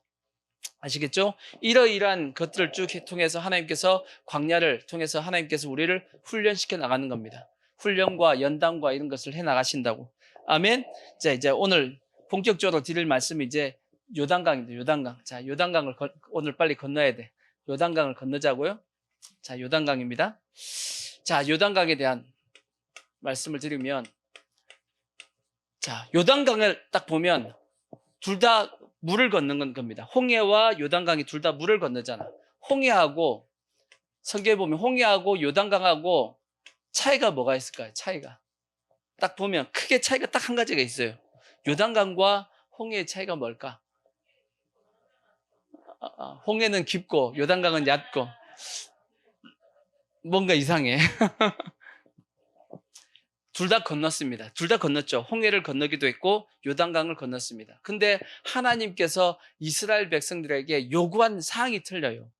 아시겠죠? 이러이러한 것들을 쭉 통해서 하나님께서 광야를 통해서 하나님께서 우리를 훈련시켜 나가는 겁니다. 훈련과 연단과 이런 것을 해 나가신다고. 아멘. 자, 이제 오늘 본격적으로 드릴 말씀이 이제 요단강입니다. 요단강. 자, 요단강을 오늘 빨리 건너야 돼. 요단강을 건너자고요. 자, 요단강입니다. 자, 요단강에 대한 말씀을 드리면, 자, 요단강을 딱 보면 둘 다 물을 건너는 겁니다. 홍해와 요단강이 둘 다 물을 건너잖아. 홍해하고 성경에 보면 홍해하고 요단강하고 차이가 뭐가 있을까요? 차이가 딱 보면 크게 차이가 딱 한 가지가 있어요. 요단강과 홍해의 차이가 뭘까? 홍해는 깊고 요단강은 얕고 뭔가 이상해. 둘 다 건넜습니다. 둘 다 건넜죠. 홍해를 건너기도 했고 요단강을 건넜습니다. 근데 하나님께서 이스라엘 백성들에게 요구한 사항이 틀려요.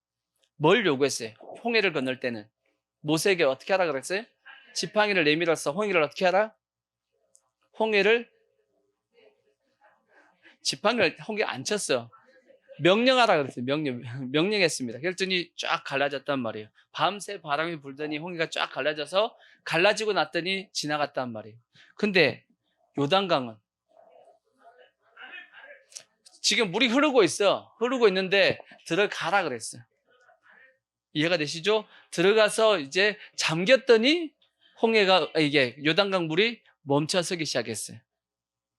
뭘 요구했어요? 홍해를 건널 때는 모세에게 어떻게 하라 그랬어요? 지팡이를 내밀어서 홍해를 어떻게 하라? 지팡이를 홍해 안 쳤어. 명령하라 그랬어요. 명령했습니다. 그랬더니 쫙 갈라졌단 말이에요. 밤새 바람이 불더니 홍해가 쫙 갈라져서 갈라지고 났더니 지나갔단 말이에요. 근데 요단강은 지금 물이 흐르고 있어. 흐르고 있는데 들어가라 그랬어. 이해가 되시죠? 들어가서 이제 잠겼더니 이게 요단강 물이 멈춰서기 시작했어요.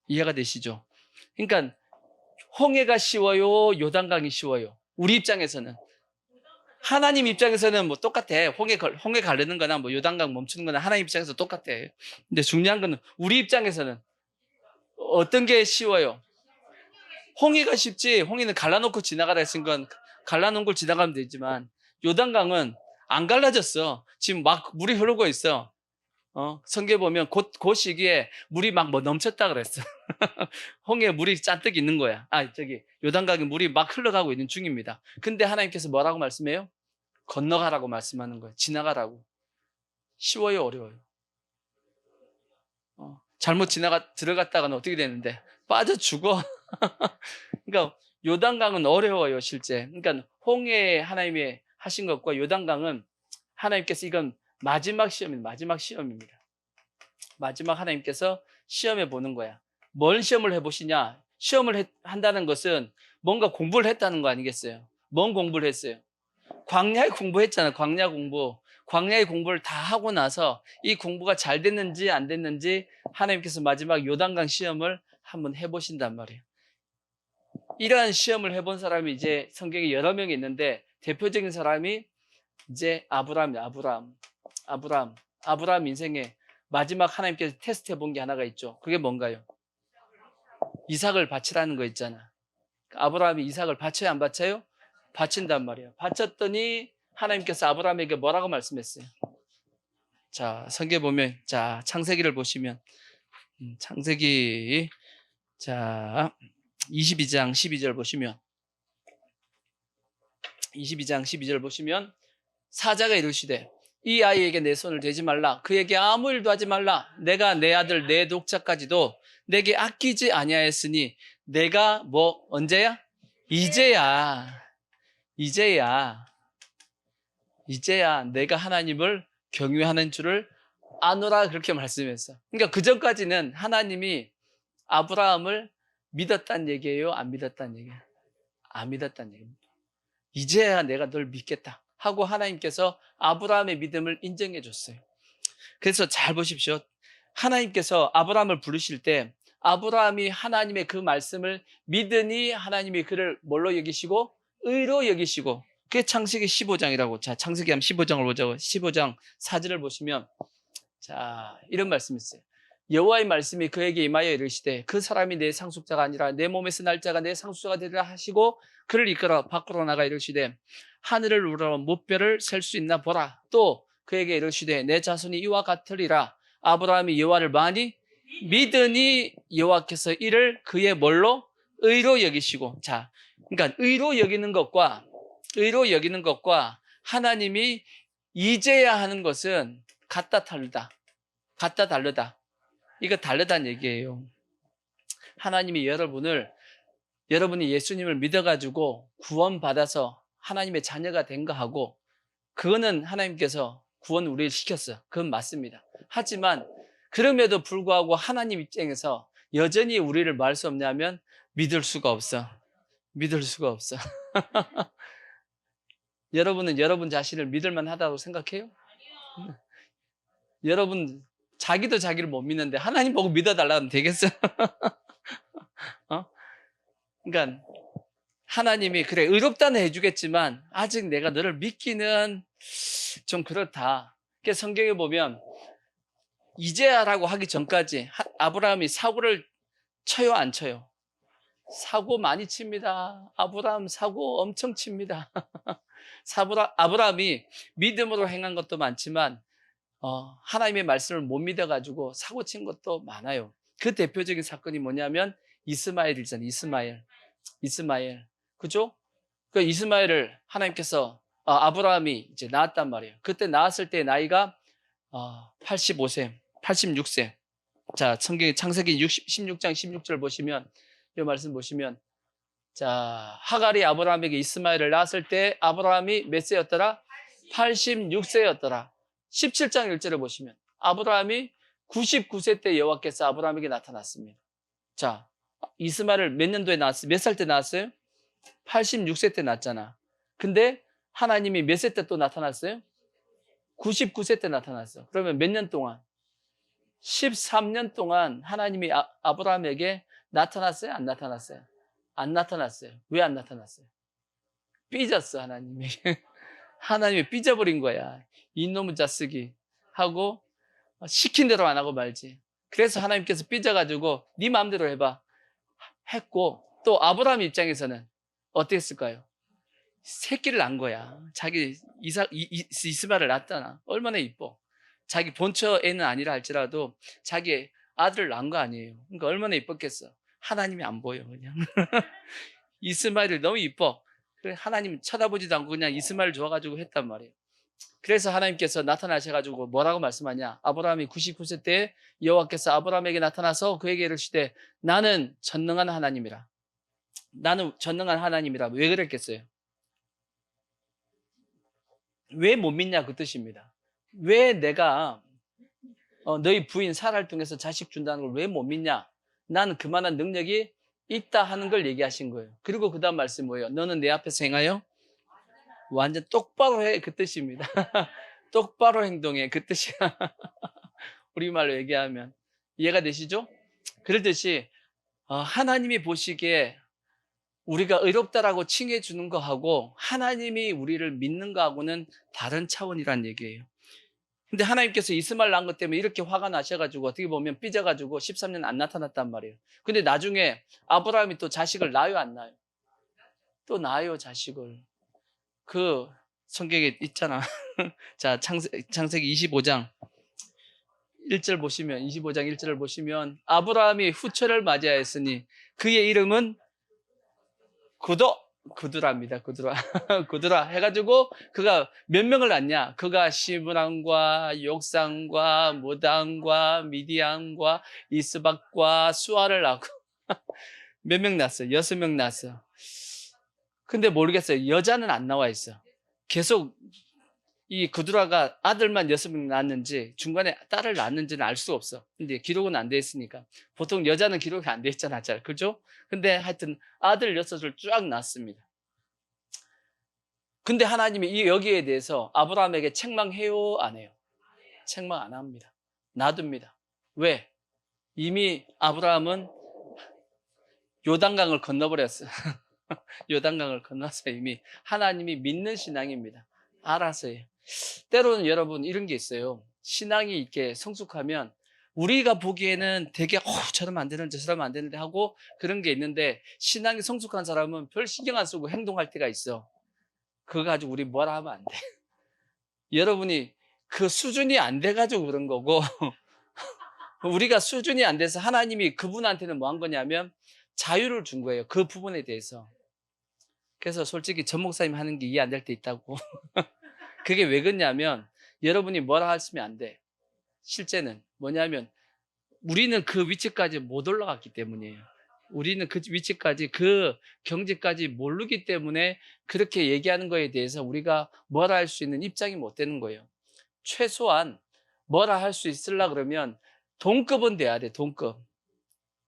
이해가 되시죠? 그러니까 홍해가 쉬워요, 요단강이 쉬워요? 우리 입장에서는. 하나님 입장에서는 뭐 똑같아. 홍해 가르는 거나 뭐 요단강 멈추는 거나 하나님 입장에서 똑같아. 근데 중요한 건 우리 입장에서는 어떤 게 쉬워요? 홍해가 쉽지. 홍해는 갈라놓고 지나가라 했은 건 갈라놓은 걸 지나가면 되지만 요단강은 안 갈라졌어. 지금 막 물이 흐르고 있어. 성경에 보면 그 시기에 물이 막 뭐 넘쳤다 그랬어. 홍해에 물이 잔뜩 있는 거야. 요단강에 물이 막 흘러가고 있는 중입니다. 근데 하나님께서 뭐라고 말씀해요? 건너가라고 말씀하는 거예요. 지나가라고. 쉬워요, 어려워요? 잘못 들어갔다가는 어떻게 되는데? 빠져 죽어. 그러니까 요단강은 어려워요, 실제. 그러니까 홍해 하나님이 하신 것과 요단강은 하나님께서 이건 마지막 시험입니다. 마지막 하나님께서 시험해 보는 거야. 뭔 시험을 해보시냐? 시험을 한다는 것은 뭔가 공부를 했다는 거 아니겠어요? 뭔 공부를 했어요? 광야에 공부했잖아. 광야의 공부를 다 하고 나서 이 공부가 잘 됐는지 안 됐는지 하나님께서 마지막 요단강 시험을 한번 해보신단 말이에요. 이러한 시험을 해본 사람이 이제 성경에 여러 명이 있는데 대표적인 사람이 이제 아브라함 인생에 마지막 하나님께서 테스트 해본 게 하나가 있죠. 그게 뭔가요? 이삭을 바치라는 거 있잖아. 아브라함이 이삭을 바쳐요, 안 바쳐요? 바친단 말이에요. 바쳤더니 하나님께서 아브라함에게 뭐라고 말씀했어요? 자, 성경에 보면, 자, 창세기를 보시면, 창세기, 자, 22장 12절 보시면, 22장 12절 보시면, 사자가 이르시되, 이 아이에게 내 손을 대지 말라. 그에게 아무 일도 하지 말라. 내가 내 아들, 내 독자까지도 내게 아끼지 아니하였으니, 내가 뭐, 언제야? 이제야 내가 하나님을 경외하는 줄을 아노라 그렇게 말씀했어. 그러니까 그 전까지는 하나님이 아브라함을 믿었다는 얘기예요? 안 믿었다는 얘기예요? 안 믿었다는 얘기입니다. 이제야 내가 널 믿겠다 하고 하나님께서 아브라함의 믿음을 인정해 줬어요. 그래서 잘 보십시오. 하나님께서 아브라함을 부르실 때 아브라함이 하나님의 그 말씀을 믿으니 하나님이 그를 뭘로 여기시고? 의로 여기시고. 그게 창세기 15장이라고. 자, 창세기 한번 15장을 보자고. 15장 4절을 보시면 자, 이런 말씀이 있어요. 여호와의 말씀이 그에게 임하여 이르시되 그 사람이 내 상속자가 아니라 내 몸에서 날 자가 내 상속자가 되리라 하시고 그를 이끌어 밖으로 나가 이르시되 하늘을 우러러 무뼈를 셀 수 있나 보라. 또 그에게 이르시되 내 자손이 이와 같으리라. 아브라함이 여호와를 많이 믿으니 여호와께서 이를 그의 뭘로? 의로 여기시고. 자, 그러니까 의로 여기는 것과 하나님이 이제야 하는 것은 같다 다르다. 이거 다르다는 얘기예요. 하나님이 여러분이 예수님을 믿어가지고 구원받아서 하나님의 자녀가 된 거하고 그거는 하나님께서 구원 우리를 시켰어. 그건 맞습니다. 하지만 그럼에도 불구하고 하나님 입장에서 여전히 우리를 뭐 할 수 없냐면 믿을 수가 없어. 여러분은 여러분 자신을 믿을만 하다고 생각해요? 여러분 자기도 자기를 못 믿는데 하나님 보고 믿어달라면 되겠어? 그러니까 하나님이 그래 의롭다는 해주겠지만 아직 내가 너를 믿기는 좀 그렇다. 그래서 성경에 보면 이제야라고 하기 전까지 아브라함이 사고를 쳐요, 안 쳐요? 사고 많이 칩니다. 아브라함 사고 엄청 칩니다. 아브라함이 믿음으로 행한 것도 많지만 하나님의 말씀을 못 믿어가지고 사고 친 것도 많아요. 그 대표적인 사건이 뭐냐면 이스마엘이잖아요. 이스마엘. 그죠? 그 이스마엘을 하나님께서 아브라함이 이제 낳았단 말이에요. 그때 낳았을 때 나이가 85세, 86세. 자, 창세기 16장 16절 보시면 이 말씀 보시면 자, 하갈이 아브라함에게 이스마엘을 낳았을 때 아브라함이 몇 세였더라? 86세였더라. 17장 1절을 보시면 아브라함이 99세 때 여호와께서 아브라함에게 나타났습니다. 자, 이스마엘을 몇 년도에 낳았어요? 몇 살 때 낳았어요? 86세 때 낳았잖아. 근데 하나님이 몇 세 때 또 나타났어요? 99세 때 나타났어. 그러면 몇 년 동안? 13년 동안 하나님이 아브라함에게 나타났어요? 안 나타났어요? 안 나타났어요. 왜 안 나타났어요? 삐졌어, 하나님이. 하나님이 삐져버린 거야. 이놈의 자식이 하고 시킨 대로 안 하고 말지. 그래서 하나님께서 삐져가지고 네 마음대로 해봐 했고, 또 아브라함 입장에서는 어땠을까요? 새끼를 낳은 거야. 자기 이스마엘을 낳았잖아. 얼마나 이뻐. 자기 본처 애는 아니라 할지라도 자기 아들을 낳은 거 아니에요. 그러니까 얼마나 이뻤겠어. 하나님이 안 보여 그냥. 이스마엘이 너무 이뻐. 그래 하나님 쳐다보지도 않고 그냥 이스마엘 좋아가지고 했단 말이에요. 그래서 하나님께서 나타나셔가지고 뭐라고 말씀하냐? 아브라함이 99세 때 여호와께서 아브라함에게 나타나서 그에게 이르시되 나는 전능한 하나님이라. 나는 전능한 하나님이라. 왜 그랬겠어요? 왜 못 믿냐 그 뜻입니다. 왜 내가 너희 부인 사라를 통해서 자식 준다는 걸 왜 못 믿냐? 나는 그만한 능력이 있다 하는 걸 얘기하신 거예요. 그리고 그 다음 말씀 뭐예요? 너는 내 앞에서 행하여 완전 똑바로 해 그 뜻입니다. 똑바로 행동해 그 뜻이야. 우리말로 얘기하면 이해가 되시죠? 그렇듯이 하나님이 보시기에 우리가 의롭다라고 칭해 주는 거하고 하나님이 우리를 믿는 거하고는 다른 차원이란 얘기예요. 근데 하나님께서 이스마엘 낳은 것 때문에 이렇게 화가 나셔가지고 어떻게 보면 삐져가지고 13년 안 나타났단 말이에요. 근데 나중에 아브라함이 또 자식을 낳아요, 안 낳아요? 또 낳아요, 자식을. 그 성경에 있잖아. 자, 창세기 25장 1절 보시면, 25장 1절을 보시면 아브라함이 후처를 맞이하였으니 그의 이름은 구두라입니다. 구두라. 구두라 해가지고 그가 몇 명을 낳냐? 그가 시므랑과 욕상과 무당과 미디안과 이스박과 수아를 낳고 몇 명 낳았어요? 6명 낳았어. 근데 모르겠어요. 여자는 안 나와 있어. 계속 이 구두라가 아들만 6명 낳았는지 중간에 딸을 낳았는지는 알 수 없어. 근데 기록은 안 돼 있으니까. 보통 여자는 기록이 안 돼 있잖아. 잘. 그죠? 근데 하여튼 아들 6을 쫙 낳습니다. 근데 하나님이 여기에 대해서 아브라함에게 책망해요? 안 해요? 책망 안 합니다. 놔둡니다. 왜? 이미 아브라함은 요단강을 건너버렸어요. 요단강을 건너서 이미 하나님이 믿는 신앙입니다. 알아서 해요. 때로는 여러분 이런 게 있어요. 신앙이 이렇게 성숙하면 우리가 보기에는 되게 저러면 안 되는데 저러면 안 되는데 하고 그런 게 있는데 신앙이 성숙한 사람은 별 신경 안 쓰고 행동할 때가 있어. 그거 가지고 우리 뭐라 하면 안 돼. 여러분이 그 수준이 안 돼가지고 그런 거고 우리가 수준이 안 돼서 하나님이 그분한테는 뭐 한 거냐면 자유를 준 거예요. 그 부분에 대해서. 그래서 솔직히 전 목사님 하는 게 이해 안 될 때 있다고. 그게 왜 그러냐면 여러분이 뭐라 하시면 안 돼. 실제는 뭐냐면 우리는 그 위치까지 못 올라갔기 때문이에요. 우리는 그 위치까지 그 경지까지 모르기 때문에 그렇게 얘기하는 거에 대해서 우리가 뭐라 할 수 있는 입장이 못 되는 거예요. 최소한 뭐라 할 수 있으려 그러면 동급은 돼야 돼.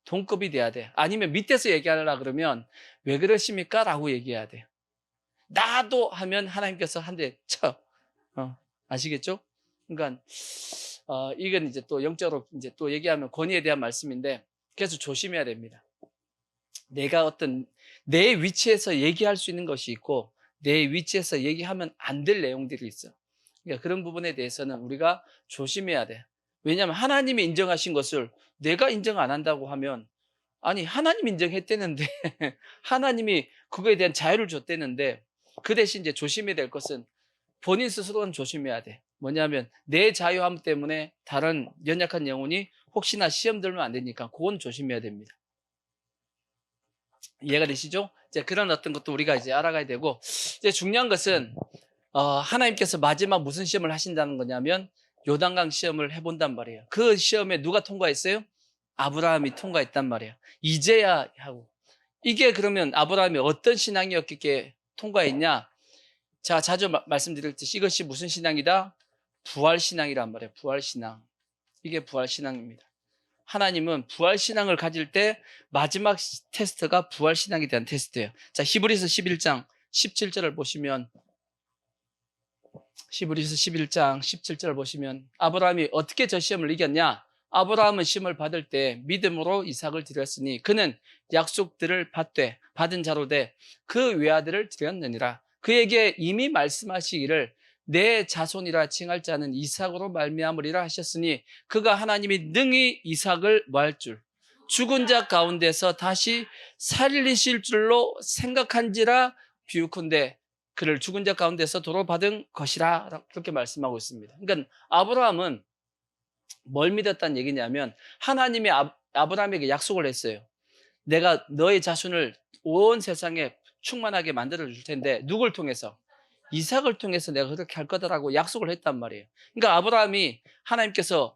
동급이 돼야 돼. 아니면 밑에서 얘기하려 그러면 왜 그러십니까? 라고 얘기해야 돼. 나도 하면 하나님께서 한 대 쳐. 아시겠죠? 그러니까 이건 이제 또 영적으로 이제 또 얘기하면 권위에 대한 말씀인데 그래서 조심해야 됩니다. 내가 어떤 내 위치에서 얘기할 수 있는 것이 있고 내 위치에서 얘기하면 안 될 내용들이 있어. 그러니까 그런 부분에 대해서는 우리가 조심해야 돼. 왜냐하면 하나님이 인정하신 것을 내가 인정 안 한다고 하면 아니 하나님 인정했대는데 하나님이 그거에 대한 자유를 줬대는데 그 대신 이제 조심해야 될 것은 본인 스스로는 조심해야 돼. 뭐냐면 내 자유함 때문에 다른 연약한 영혼이 혹시나 시험 들면 안 되니까 그건 조심해야 됩니다. 이해가 되시죠? 이제 그런 어떤 것도 우리가 이제 알아가야 되고 이제 중요한 것은 하나님께서 마지막 무슨 시험을 하신다는 거냐면 요단강 시험을 해본단 말이에요. 그 시험에 누가 통과했어요? 아브라함이 통과했단 말이에요. 이제야 하고 이게 그러면 아브라함이 어떤 신앙이었기에 통과했냐? 제가 자주 말씀드렸듯이 이것이 무슨 신앙이다? 부활신앙이란 말이에요. 부활신앙. 이게 부활신앙입니다. 하나님은 부활신앙을 가질 때 마지막 테스트가 부활신앙에 대한 테스트예요. 자, 히브리서 11장 17절을 보시면 히브리서 11장 17절을 보시면 아브라함이 어떻게 저 시험을 이겼냐? 아브라함은 시험을 받을 때 믿음으로 이삭을 드렸으니 그는 약속들을 받은 자로 돼 그 외아들을 드렸느니라. 그에게 이미 말씀하시기를 내 자손이라 칭할 자는 이삭으로 말미암으리라 하셨으니 그가 하나님이 능히 이삭을 뭐할 줄 죽은 자 가운데서 다시 살리실 줄로 생각한지라 비유컨대 그를 죽은 자 가운데서 도로 받은 것이라 그렇게 말씀하고 있습니다. 그러니까 아브라함은 뭘 믿었다는 얘기냐면 하나님이 아브라함에게 약속을 했어요. 내가 너의 자손을 온 세상에 충만하게 만들어 줄 텐데 누굴 통해서? 이삭을 통해서 내가 그렇게 할 거다라고 약속을 했단 말이에요. 그러니까 아브라함이 하나님께서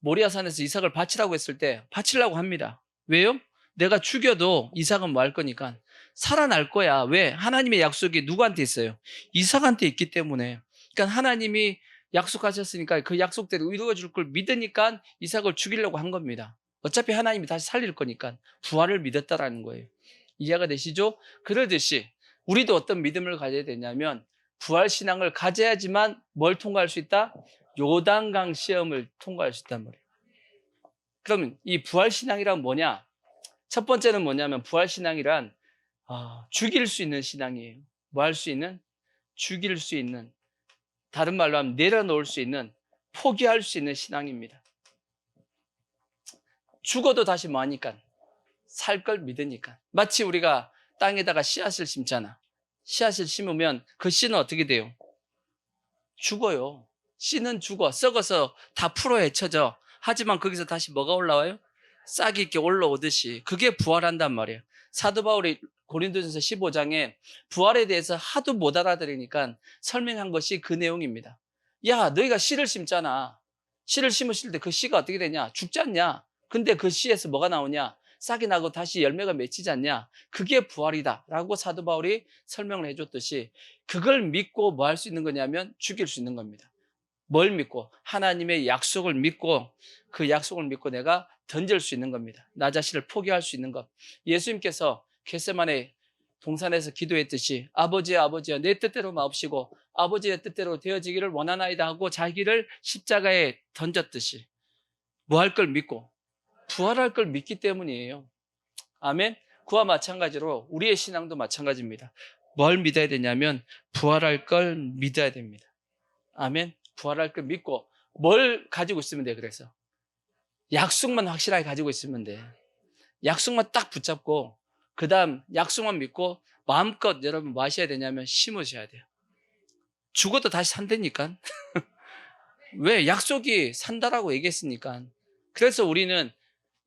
모리아산에서 이삭을 바치라고 했을 때 바치려고 합니다. 왜요? 내가 죽여도 이삭은 뭐 할 거니까 살아날 거야. 왜? 하나님의 약속이 누구한테 있어요? 이삭한테 있기 때문에. 그러니까 하나님이 약속하셨으니까 그 약속대로 이루어 줄 걸 믿으니까 이삭을 죽이려고 한 겁니다. 어차피 하나님이 다시 살릴 거니까 부활을 믿었다라는 거예요. 이해가 되시죠? 그러듯이 우리도 어떤 믿음을 가져야 되냐면 부활 신앙을 가져야지만 뭘 통과할 수 있다? 요단강 시험을 통과할 수 있단 말이에요. 그러면 이 부활 신앙이란 뭐냐? 첫 번째는 뭐냐면 부활 신앙이란 죽일 수 있는 신앙이에요. 뭐 할 수 있는? 죽일 수 있는, 다른 말로 하면 내려놓을 수 있는, 포기할 수 있는 신앙입니다. 죽어도 다시 뭐 하니까? 살 걸 믿으니까. 마치 우리가 땅에다가 씨앗을 심잖아. 씨앗을 심으면 그 씨는 어떻게 돼요? 죽어요. 씨는 죽어. 썩어서 다 풀어 헤쳐져. 하지만 거기서 다시 뭐가 올라와요? 싹이 이렇게 올라오듯이. 그게 부활한단 말이에요. 사도 바울이 고린도전서 15장에 부활에 대해서 하도 못 알아들으니까 설명한 것이 그 내용입니다. 야, 너희가 씨를 심잖아. 씨를 심으실 때 그 씨가 어떻게 되냐? 죽지 않냐? 근데 그 씨에서 뭐가 나오냐? 싹이 나고 다시 열매가 맺히지 않냐? 그게 부활이다 라고 사도 바울이 설명을 해줬듯이 그걸 믿고 뭐 할 수 있는 거냐면 죽일 수 있는 겁니다. 뭘 믿고? 하나님의 약속을 믿고 그 약속을 믿고 내가 던질 수 있는 겁니다. 나 자신을 포기할 수 있는 것. 예수님께서 겟세마네 동산에서 기도했듯이 아버지여 아버지여 내 뜻대로 마옵시고 아버지의 뜻대로 되어지기를 원하나이다 하고 자기를 십자가에 던졌듯이 뭐 할 걸 믿고 부활할 걸 믿기 때문이에요. 아멘. 그와 마찬가지로 우리의 신앙도 마찬가지입니다. 뭘 믿어야 되냐면 부활할 걸 믿어야 됩니다. 아멘. 부활할 걸 믿고 뭘 가지고 있으면 돼. 그래서 약속만 확실하게 가지고 있으면 돼. 약속만 딱 붙잡고 그 다음 약속만 믿고 마음껏 여러분 뭐 하셔야 되냐면 심으셔야 돼요. 죽어도 다시 산다니까. 왜? 약속이 산다라고 얘기했으니까. 그래서 우리는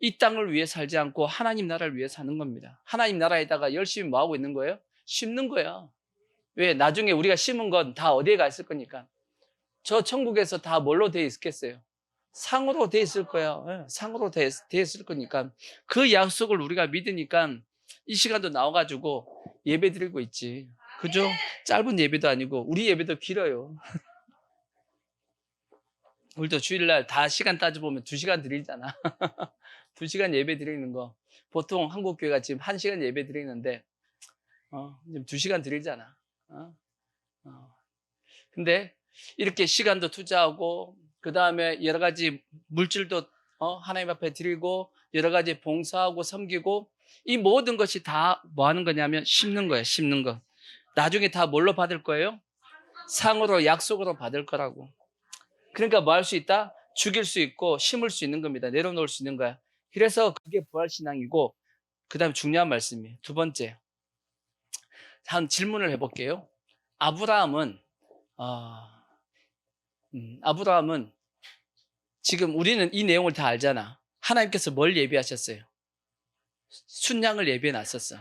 이 땅을 위해 살지 않고 하나님 나라를 위해 사는 겁니다. 하나님 나라에다가 열심히 뭐 하고 있는 거예요? 심는 거야. 왜? 나중에 우리가 심은 건 다 어디에 가 있을 거니까. 저 천국에서 다 뭘로 돼 있겠어요? 상으로 돼 있을 거예요. 예, 상으로 돼 있을 거니까. 그 약속을 우리가 믿으니까 이 시간도 나와가지고 예배 드리고 있지. 그죠? 짧은 예배도 아니고 우리 예배도 길어요. 우리도 주일날 다 시간 따져보면 2시간 드리잖아. 2시간 예배 드리는 거. 보통 한국교회가 지금 1시간 예배 드리는데, 지금 2시간 드리잖아. 근데 이렇게 시간도 투자하고, 그 다음에 여러 가지 물질도, 하나님 앞에 드리고, 여러 가지 봉사하고 섬기고, 이 모든 것이 다 뭐 하는 거냐면 심는 거예요, 심는 거. 나중에 다 뭘로 받을 거예요? 상으로, 약속으로 받을 거라고. 그러니까 뭐 할 수 있다? 죽일 수 있고 심을 수 있는 겁니다. 내려놓을 수 있는 거야. 그래서 그게 부활신앙이고 그 다음에 중요한 말씀이에요. 두 번째, 한 질문을 해볼게요. 아브라함은 아브라함은 지금 우리는 이 내용을 다 알잖아. 하나님께서 뭘 예비하셨어요? 순양을 예비해 놨었어.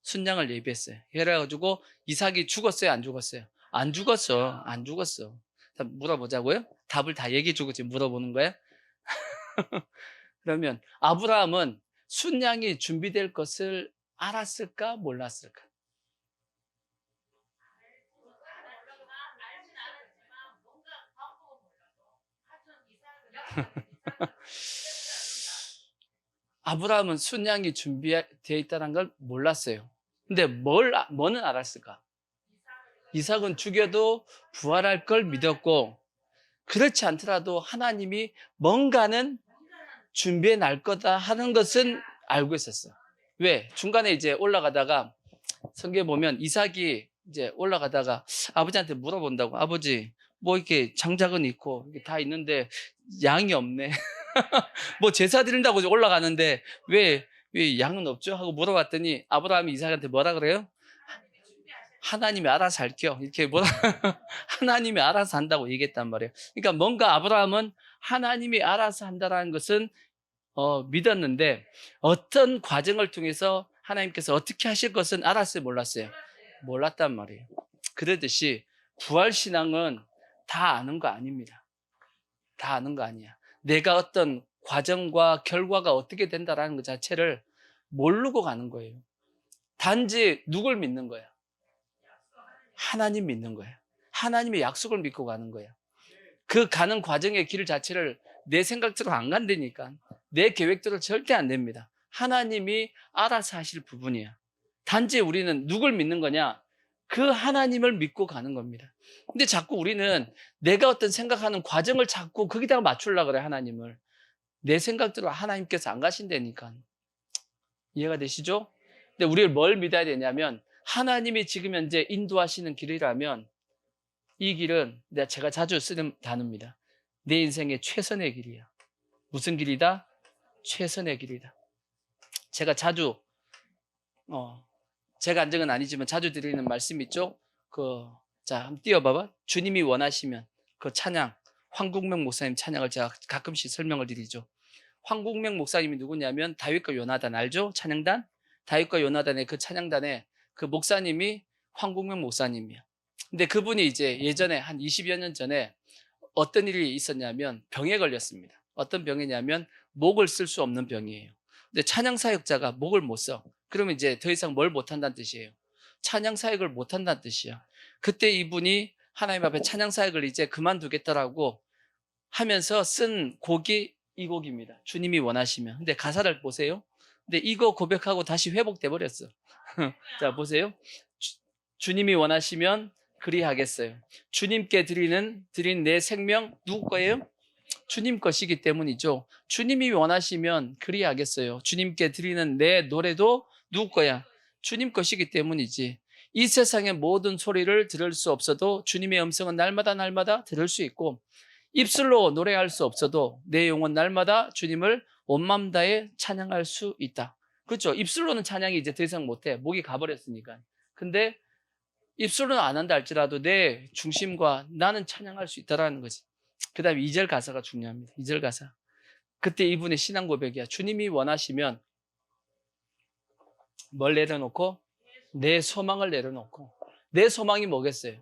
순양을 예비했어요. 그래가지고 이삭이 죽었어요? 안 죽었어요? 안 죽었어. 안 죽었어. 물어보자고요? 답을 다 얘기해주고 지금 물어보는 거예요? 그러면 아브라함은 순양이 준비될 것을 알았을까 몰랐을까? 아브라함은 순양이 준비되어 있다는 걸 몰랐어요. 근데 뭐는 알았을까? 이삭은 죽여도 부활할 걸 믿었고, 그렇지 않더라도 하나님이 뭔가는 준비해 날 거다 하는 것은 알고 있었어. 왜? 중간에 이제 올라가다가 성경에 보면 이삭이 이제 올라가다가 아버지한테 물어본다고. 아버지, 뭐 이렇게 장작은 있고 이게 다 있는데 양이 없네. 뭐 제사 드린다고 올라가는데 왜 양은 없죠? 하고 물어봤더니 아브라함이 이삭한테 뭐라 그래요? 하나님이 알아서 할게요. 이렇게 뭐라 하나님이 알아서 한다고 얘기했단 말이에요. 그러니까 뭔가 아브라함은 하나님이 알아서 한다라는 것은 믿었는데 어떤 과정을 통해서 하나님께서 어떻게 하실 것은 알았어요, 몰랐어요? 몰랐단 말이에요. 그러듯이 부활신앙은 다 아는 거 아닙니다. 다 아는 거 아니야. 내가 어떤 과정과 결과가 어떻게 된다라는 것 자체를 모르고 가는 거예요. 단지 누굴 믿는 거야? 하나님 믿는 거야. 하나님의 약속을 믿고 가는 거야. 그 가는 과정의 길 자체를 내 생각대로 안 간다니까. 내 계획대로 절대 안 됩니다. 하나님이 알아서 하실 부분이야. 단지 우리는 누굴 믿는 거냐? 그 하나님을 믿고 가는 겁니다. 근데 자꾸 우리는 내가 어떤 생각하는 과정을 자꾸 거기다가 맞추려고 그래, 하나님을. 내 생각대로 하나님께서 안 가신다니까. 이해가 되시죠? 근데 우리를 뭘 믿어야 되냐면 하나님이 지금 현재 인도하시는 길이라면 이 길은 제가 자주 쓰는 단어입니다. 내 인생의 최선의 길이야. 무슨 길이다? 최선의 길이다. 제가 자주 제가 한 적은 아니지만 자주 드리는 말씀 있죠? 자, 한번 띄워봐봐. 주님이 원하시면 그 찬양, 황국명 목사님 찬양을 제가 가끔씩 설명을 드리죠. 황국명 목사님이 누구냐면 다윗과 요나단 알죠? 찬양단? 다윗과 요나단의 그 찬양단의 그 목사님이 황국명 목사님이야. 근데 그분이 이제 예전에 한 20여 년 전에 어떤 일이 있었냐면 병에 걸렸습니다. 어떤 병이냐면 목을 쓸 수 없는 병이에요. 근데 찬양 사역자가 목을 못 써. 그러면 이제 더 이상 뭘 못한다는 뜻이에요. 찬양 사역을 못한다는 뜻이야. 그때 이분이 하나님 앞에 찬양 사역을 이제 그만두겠다라고 하면서 쓴 곡이 이 곡입니다. 주님이 원하시면. 근데 가사를 보세요. 근데 이거 고백하고 다시 회복돼 버렸어. 자, 보세요. 주님이 원하시면 그리하겠어요. 주님께 드린 내 생명 누구 거예요? 주님 것이기 때문이죠. 주님이 원하시면 그리하겠어요. 주님께 드리는 내 노래도 누구 거야? 주님 것이기 때문이지. 이 세상의 모든 소리를 들을 수 없어도 주님의 음성은 날마다 들을 수 있고, 입술로 노래할 수 없어도 내 영혼 날마다 주님을 온 마음 다해 찬양할 수 있다. 그렇죠? 입술로는 찬양이 이제 더 이상 못해. 목이 가버렸으니까. 근데 입술로는 안 한다 할지라도 내 중심과 나는 찬양할 수 있다라는 거지. 그 다음에 2절 가사가 중요합니다. 2절 가사. 그때 이분의 신앙 고백이야. 주님이 원하시면 뭘 내려놓고? 내 소망을 내려놓고. 내 소망이 뭐겠어요?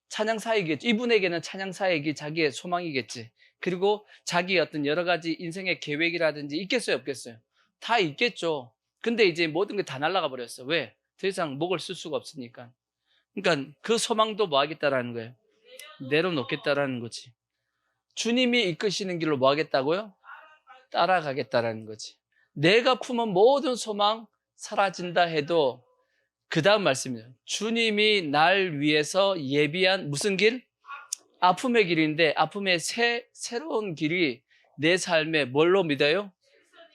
찬양 사역이겠죠. 이분에게는 찬양 사역이 자기의 소망이겠지. 그리고 자기의 어떤 여러 가지 인생의 계획이라든지 있겠어요, 없겠어요? 다 있겠죠. 근데 이제 모든 게 다 날아가 버렸어. 왜? 더 이상 목을 쓸 수가 없으니까. 그러니까 그 소망도 뭐 하겠다라는 거예요? 내려놓겠다라는 거지. 주님이 이끄시는 길로 뭐 하겠다고요? 따라가겠다라는 거지. 내가 품은 모든 소망 사라진다 해도 그 다음 말씀이에요. 주님이 날 위해서 예비한 무슨 길? 아픔의 길인데 아픔의 새로운 길이 내 삶에 뭘로 믿어요?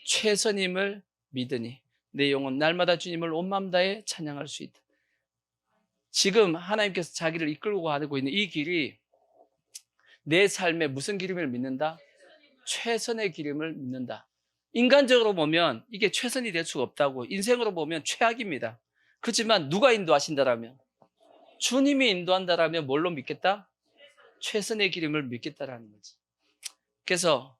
최선임을 믿으니 내 영혼 날마다 주님을 온 마음 다해 찬양할 수 있다. 지금 하나님께서 자기를 이끌고 가고 있는 이 길이 내 삶에 무슨 기름을 믿는다? 최선의 기름을 믿는다. 인간적으로 보면 이게 최선이 될 수가 없다고. 인생으로 보면 최악입니다. 그렇지만 누가 인도하신다라면? 주님이 인도한다라면 뭘로 믿겠다? 최선의 기름을 믿겠다라는 거지. 그래서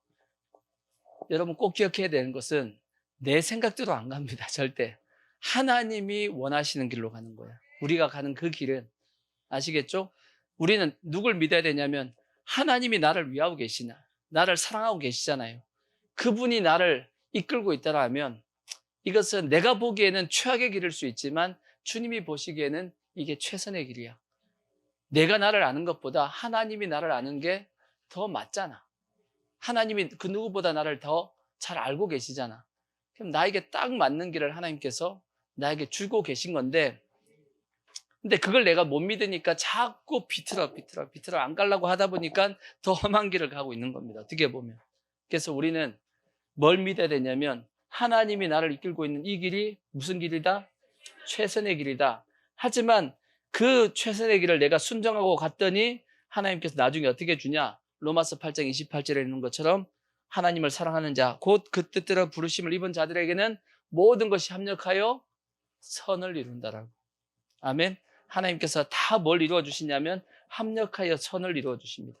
여러분 꼭 기억해야 되는 것은 내 생각대로 안 갑니다. 절대. 하나님이 원하시는 길로 가는 거야. 우리가 가는 그 길은, 아시겠죠? 우리는 누굴 믿어야 되냐면 하나님이 나를 위하고 계시나, 나를 사랑하고 계시잖아요. 그분이 나를 이끌고 있다라면 이것은 내가 보기에는 최악의 길일 수 있지만 주님이 보시기에는 이게 최선의 길이야. 내가 나를 아는 것보다 하나님이 나를 아는 게 더 맞잖아. 하나님이 그 누구보다 나를 더 잘 알고 계시잖아. 그럼 나에게 딱 맞는 길을 하나님께서 나에게 주고 계신 건데, 근데 그걸 내가 못 믿으니까 자꾸 비틀어 안 가려고 하다 보니까 더 험한 길을 가고 있는 겁니다. 어떻게 보면. 그래서 우리는 뭘 믿어야 되냐면 하나님이 나를 이끌고 있는 이 길이 무슨 길이다? 최선의 길이다. 하지만 그 최선의 길을 내가 순종하고 갔더니 하나님께서 나중에 어떻게 주냐? 로마서 8장 28절에 있는 것처럼 하나님을 사랑하는 자, 곧 그 뜻대로 부르심을 입은 자들에게는 모든 것이 합력하여 선을 이룬다라고. 아멘. 하나님께서 다 뭘 이루어 주시냐면 합력하여 선을 이루어 주십니다.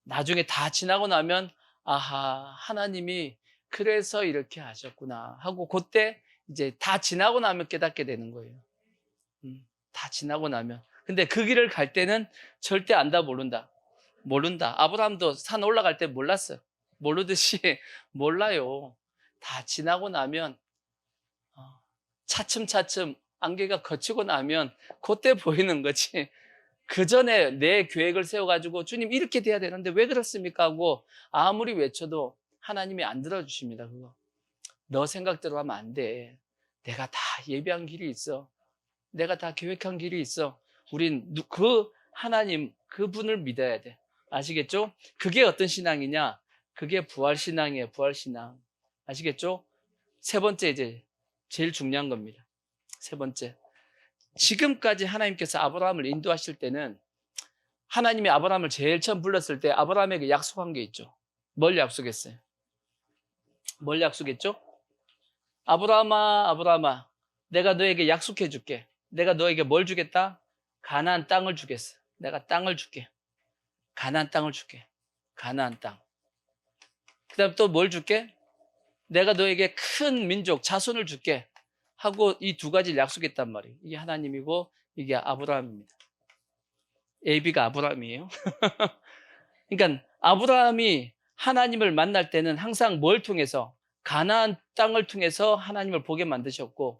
나중에 다 지나고 나면 아하, 하나님이 그래서 이렇게 하셨구나 하고 그때 이제 다 지나고 나면 깨닫게 되는 거예요. 다 지나고 나면. 근데 그 길을 갈 때는 절대 안다 모른다. 아브라함도 산 올라갈 때 몰랐어요. 모르듯이 몰라요. 다 지나고 나면 차츰차츰 안개가 걷히고 나면 그때 보이는 거지. 그 전에 내 계획을 세워가지고 주님 이렇게 돼야 되는데 왜 그렇습니까? 하고 아무리 외쳐도 하나님이 안 들어주십니다. 그거. 너 생각대로 하면 안 돼. 내가 다 예비한 길이 있어. 내가 다 계획한 길이 있어. 우린 그 하나님, 그분을 믿어야 돼. 아시겠죠? 그게 어떤 신앙이냐? 그게 부활신앙이에요. 부활신앙. 아시겠죠? 세 번째 이제 제일 중요한 겁니다. 세 번째. 지금까지 하나님께서 아브라함을 인도하실 때는 하나님이 아브라함을 제일 처음 불렀을 때 아브라함에게 약속한 게 있죠. 뭘 약속했어요? 뭘 약속했죠? 아브라함아, 아브라함아, 내가 너에게 약속해 줄게. 내가 너에게 뭘 주겠다? 가나안 땅을 주겠어. 내가 땅을 줄게. 가나안 땅을 줄게. 가나안 땅. 그 다음 또 뭘 줄게? 내가 너에게 큰 민족, 자손을 줄게. 하고 이 두 가지를 약속했단 말이에요. 이게 하나님이고 이게 아브라함입니다. AB가 아브라함이에요. 그러니까 아브라함이 하나님을 만날 때는 항상 뭘 통해서? 가나안 땅을 통해서 하나님을 보게 만드셨고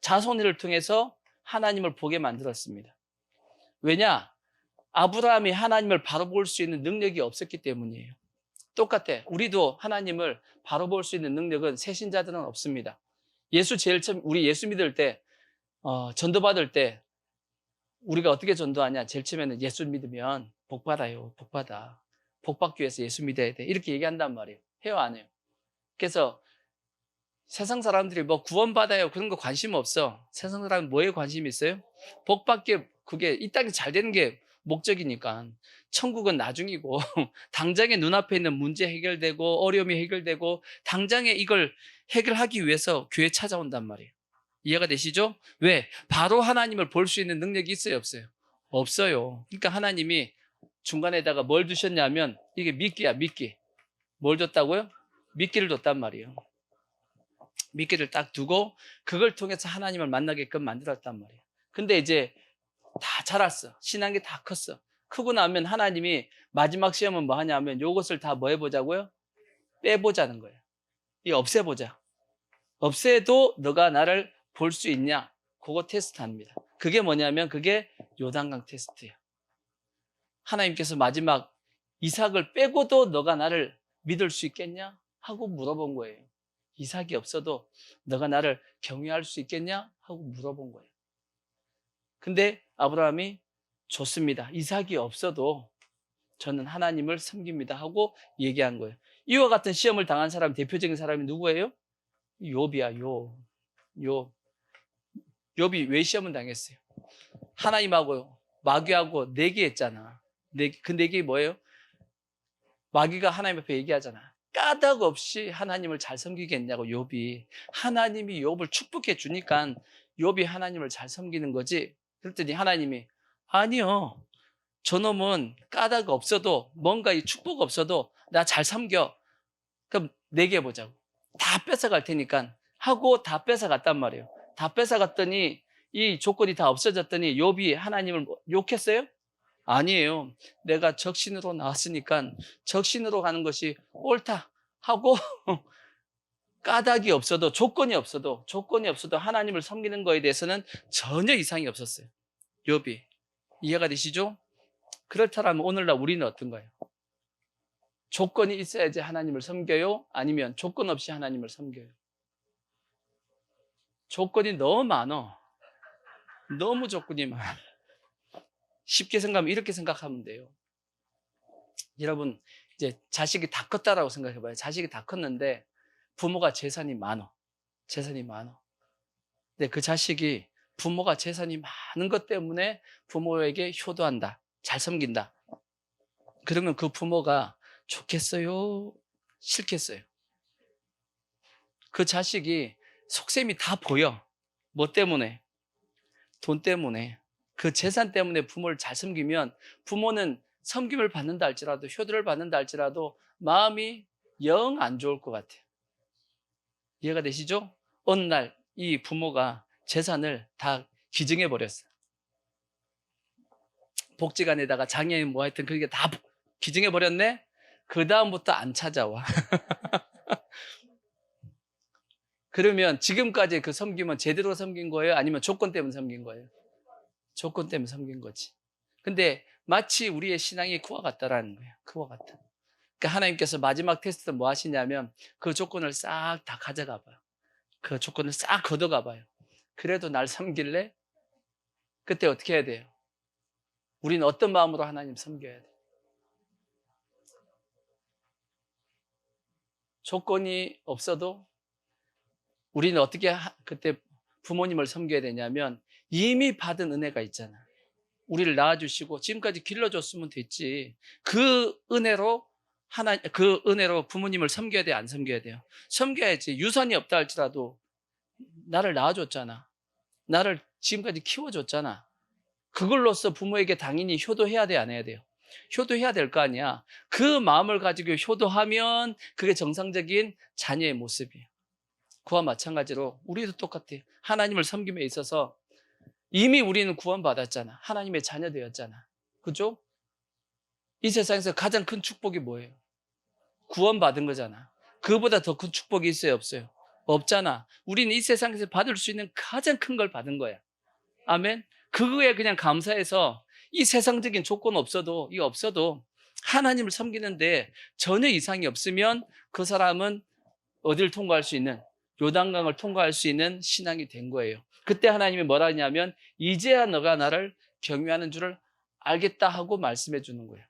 자손을 통해서 하나님을 보게 만들었습니다. 왜냐? 아브라함이 하나님을 바로 볼 수 있는 능력이 없었기 때문이에요. 똑같아. 우리도 하나님을 바로 볼 수 있는 능력은 새신자들은 없습니다. 예수 제일 처음 우리 예수 믿을 때 전도 받을 때 우리가 어떻게 전도하냐? 제일 처음에는 예수 믿으면 복 받아요. 복 받아. 복 받기 위해서 예수 믿어야 돼. 이렇게 얘기한단 말이에요. 해요, 안 해요? 그래서 세상 사람들이 뭐 구원 받아요. 그런 거 관심 없어. 세상 사람은 뭐에 관심이 있어요? 복 받기, 그게 이 땅이 잘 되는 게 목적이니까. 천국은 나중이고 당장에 눈앞에 있는 문제 해결되고 어려움이 해결되고 당장에 이걸 해결하기 위해서 교회 찾아온단 말이에요. 이해가 되시죠? 왜? 바로 하나님을 볼 수 있는 능력이 있어요, 없어요? 없어요. 그러니까 하나님이 중간에다가 뭘 두셨냐면 이게 미끼야, 미끼. 뭘 줬다고요? 미끼를 줬단 말이에요. 미끼를 딱 두고 그걸 통해서 하나님을 만나게끔 만들었단 말이에요. 근데 이제 다 자랐어. 신앙이 다 컸어. 크고 나면 하나님이 마지막 시험은 뭐 하냐면 요것을 다 뭐 해보자고요? 빼보자는 거예요. 이 없애보자. 없애도 너가 나를 볼 수 있냐? 그거 테스트 합니다. 그게 뭐냐면 그게 요단강 테스트예요. 하나님께서 마지막 이삭을 빼고도 너가 나를 믿을 수 있겠냐? 하고 물어본 거예요. 이삭이 없어도 너가 나를 경외할 수 있겠냐? 하고 물어본 거예요. 근데 아브라함이 좋습니다. 이삭이 없어도 저는 하나님을 섬깁니다 하고 얘기한 거예요. 이와 같은 시험을 당한 사람, 대표적인 사람이 누구예요? 욥이야, 욥. 욥이 왜 시험을 당했어요? 하나님하고 마귀하고 내기했잖아. 그 내기 뭐예요? 마귀가 하나님 앞에 얘기하잖아. 까닭 없이 하나님을 잘 섬기겠냐고 욥이. 하나님이 욥을 축복해 주니까 욥이 하나님을 잘 섬기는 거지. 그랬더니 하나님이 아니요. 저놈은 까닭 없어도 뭔가 이 축복 없어도 나 잘 섬겨. 그럼 내기해보자고. 다 뺏어갈 테니까 하고 다 뺏어갔단 말이에요. 다 뺏어갔더니 이 조건이 다 없어졌더니 욥이 하나님을 욕했어요? 아니에요. 내가 적신으로 나왔으니까 적신으로 가는 것이 옳다 하고 까닭이 없어도 조건이 없어도 하나님을 섬기는 거에 대해서는 전혀 이상이 없었어요. 욥이. 이해가 되시죠? 그렇다면 오늘날 우리는 어떤가요? 조건이 있어야지 하나님을 섬겨요? 아니면 조건 없이 하나님을 섬겨요? 조건이 너무 많아. 너무 조건이 많아. 쉽게 생각하면 이렇게 생각하면 돼요. 여러분, 이제 자식이 다 컸다라고 생각해봐요. 자식이 다 컸는데 부모가 재산이 많아. 재산이 많아. 근데 그 자식이 부모가 재산이 많은 것 때문에 부모에게 효도한다. 잘 섬긴다. 그러면 그 부모가 좋겠어요? 싫겠어요? 그 자식이 속셈이 다 보여. 뭐 때문에? 돈 때문에. 그 재산 때문에 부모를 잘 섬기면 부모는 섬김을 받는다 할지라도 효도를 받는다 할지라도 마음이 영 안 좋을 것 같아요. 이해가 되시죠? 어느 날 이 부모가 재산을 다 기증해 버렸어요. 복지관에다가 장애인 뭐 하여튼 그게 다 기증해 버렸네? 그 다음부터 안 찾아와. 그러면 지금까지 그 섬김은 제대로 섬긴 거예요? 아니면 조건 때문에 섬긴 거예요? 조건 때문에 섬긴 거지. 근데 마치 우리의 신앙이 그와 같다라는 거예요. 그와 같다. 그러니까 하나님께서 마지막 테스트 뭐 하시냐면 그 조건을 싹 다 가져가 봐요. 그 조건을 싹 걷어가 봐요. 그래도 날 섬길래? 그때 어떻게 해야 돼요? 우리는 어떤 마음으로 하나님 섬겨야 돼요? 조건이 없어도 우리는 어떻게 그때 부모님을 섬겨야 되냐면 이미 받은 은혜가 있잖아. 우리를 낳아주시고 지금까지 길러줬으면 됐지. 그 은혜로 그 은혜로 부모님을 섬겨야 돼, 안 섬겨야 돼요? 섬겨야지. 유산이 없다 할지라도 나를 낳아줬잖아. 나를 지금까지 키워줬잖아. 그걸로써 부모에게 당연히 효도해야 돼, 안 해야 돼요? 효도해야 될 거 아니야. 그 마음을 가지고 효도하면 그게 정상적인 자녀의 모습이에요. 그와 마찬가지로 우리도 똑같아요. 하나님을 섬김에 있어서 이미 우리는 구원받았잖아. 하나님의 자녀 되었잖아. 그죠? 이 세상에서 가장 큰 축복이 뭐예요? 구원받은 거잖아. 그보다 더 큰 축복이 있어요, 없어요? 없잖아. 우리는 이 세상에서 받을 수 있는 가장 큰 걸 받은 거야. 아멘. 그거에 그냥 감사해서 이 세상적인 조건 없어도 이거 없어도 하나님을 섬기는데 전혀 이상이 없으면 그 사람은 어디를 통과할 수 있는 요단강을 통과할 수 있는 신앙이 된 거예요. 그때 하나님이 뭐라 하냐면 이제야 너가 나를 경외하는 줄을 알겠다 하고 말씀해 주는 거예요.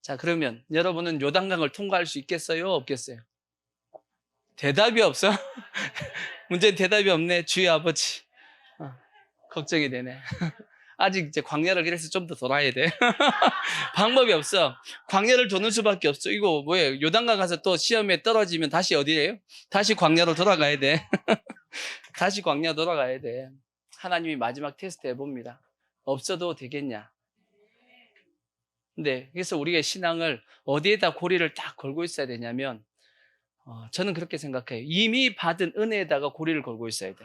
자, 그러면 여러분은 요단강을 통과할 수 있겠어요? 없겠어요? 대답이 없어? 문제는 대답이 없네. 주의 아버지. 걱정이 되네. 아직 이제 광야를 그래서 좀 더 돌아야 돼. 방법이 없어. 광야를 도는 수밖에 없어. 이거 뭐예요? 요단강 가서 또 시험에 떨어지면 다시 어디예요? 다시 광야로 돌아가야 돼. 다시 광야 돌아가야 돼. 하나님이 마지막 테스트 해봅니다. 없어도 되겠냐? 근데 그래서 우리의 신앙을 어디에다 고리를 딱 걸고 있어야 되냐면 저는 그렇게 생각해요. 이미 받은 은혜에다가 고리를 걸고 있어야 돼.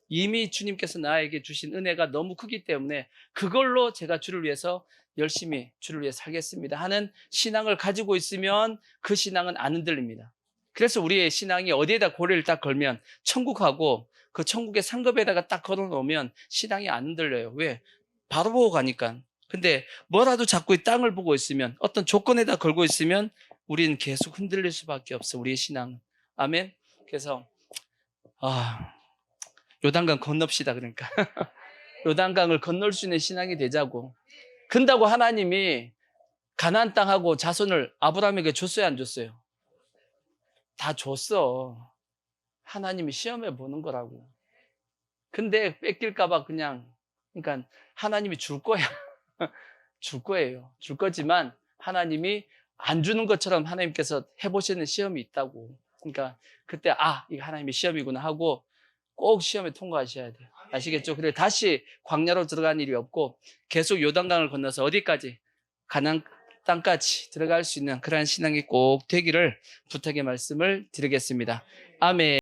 이미 주님께서 나에게 주신 은혜가 너무 크기 때문에 그걸로 제가 주를 위해서 열심히 주를 위해 살겠습니다 하는 신앙을 가지고 있으면 그 신앙은 안 흔들립니다. 그래서 우리의 신앙이 어디에다 고리를 딱 걸면 천국하고 그 천국의 상급에다가 딱 걸어놓으면 신앙이 안 흔들려요. 왜? 바로 보고 가니까. 근데 뭐라도 자꾸 이 땅을 보고 있으면 어떤 조건에다 걸고 있으면 우리는 계속 흔들릴 수밖에 없어. 우리의 신앙은. 아멘. 그래서 요단강 건넙시다. 그러니까 요단강을 건널 수 있는 신앙이 되자고. 근다고 하나님이 가나안 땅하고 자손을 아브라함에게 줬어요, 안 줬어요? 다 줬어. 하나님이 시험해 보는 거라고. 근데 뺏길까 봐 그러니까 하나님이 줄 거야. 줄 거예요. 줄 거지만 하나님이 안 주는 것처럼 하나님께서 해보시는 시험이 있다고. 그러니까 그때 이거 하나님의 시험이구나 하고 꼭 시험에 통과하셔야 돼요. 아시겠죠? 그래 다시 광야로 들어간 일이 없고 계속 요단강을 건너서 어디까지? 가나안 땅까지 들어갈 수 있는 그러한 신앙이 꼭 되기를 부탁의 말씀을 드리겠습니다. 아멘.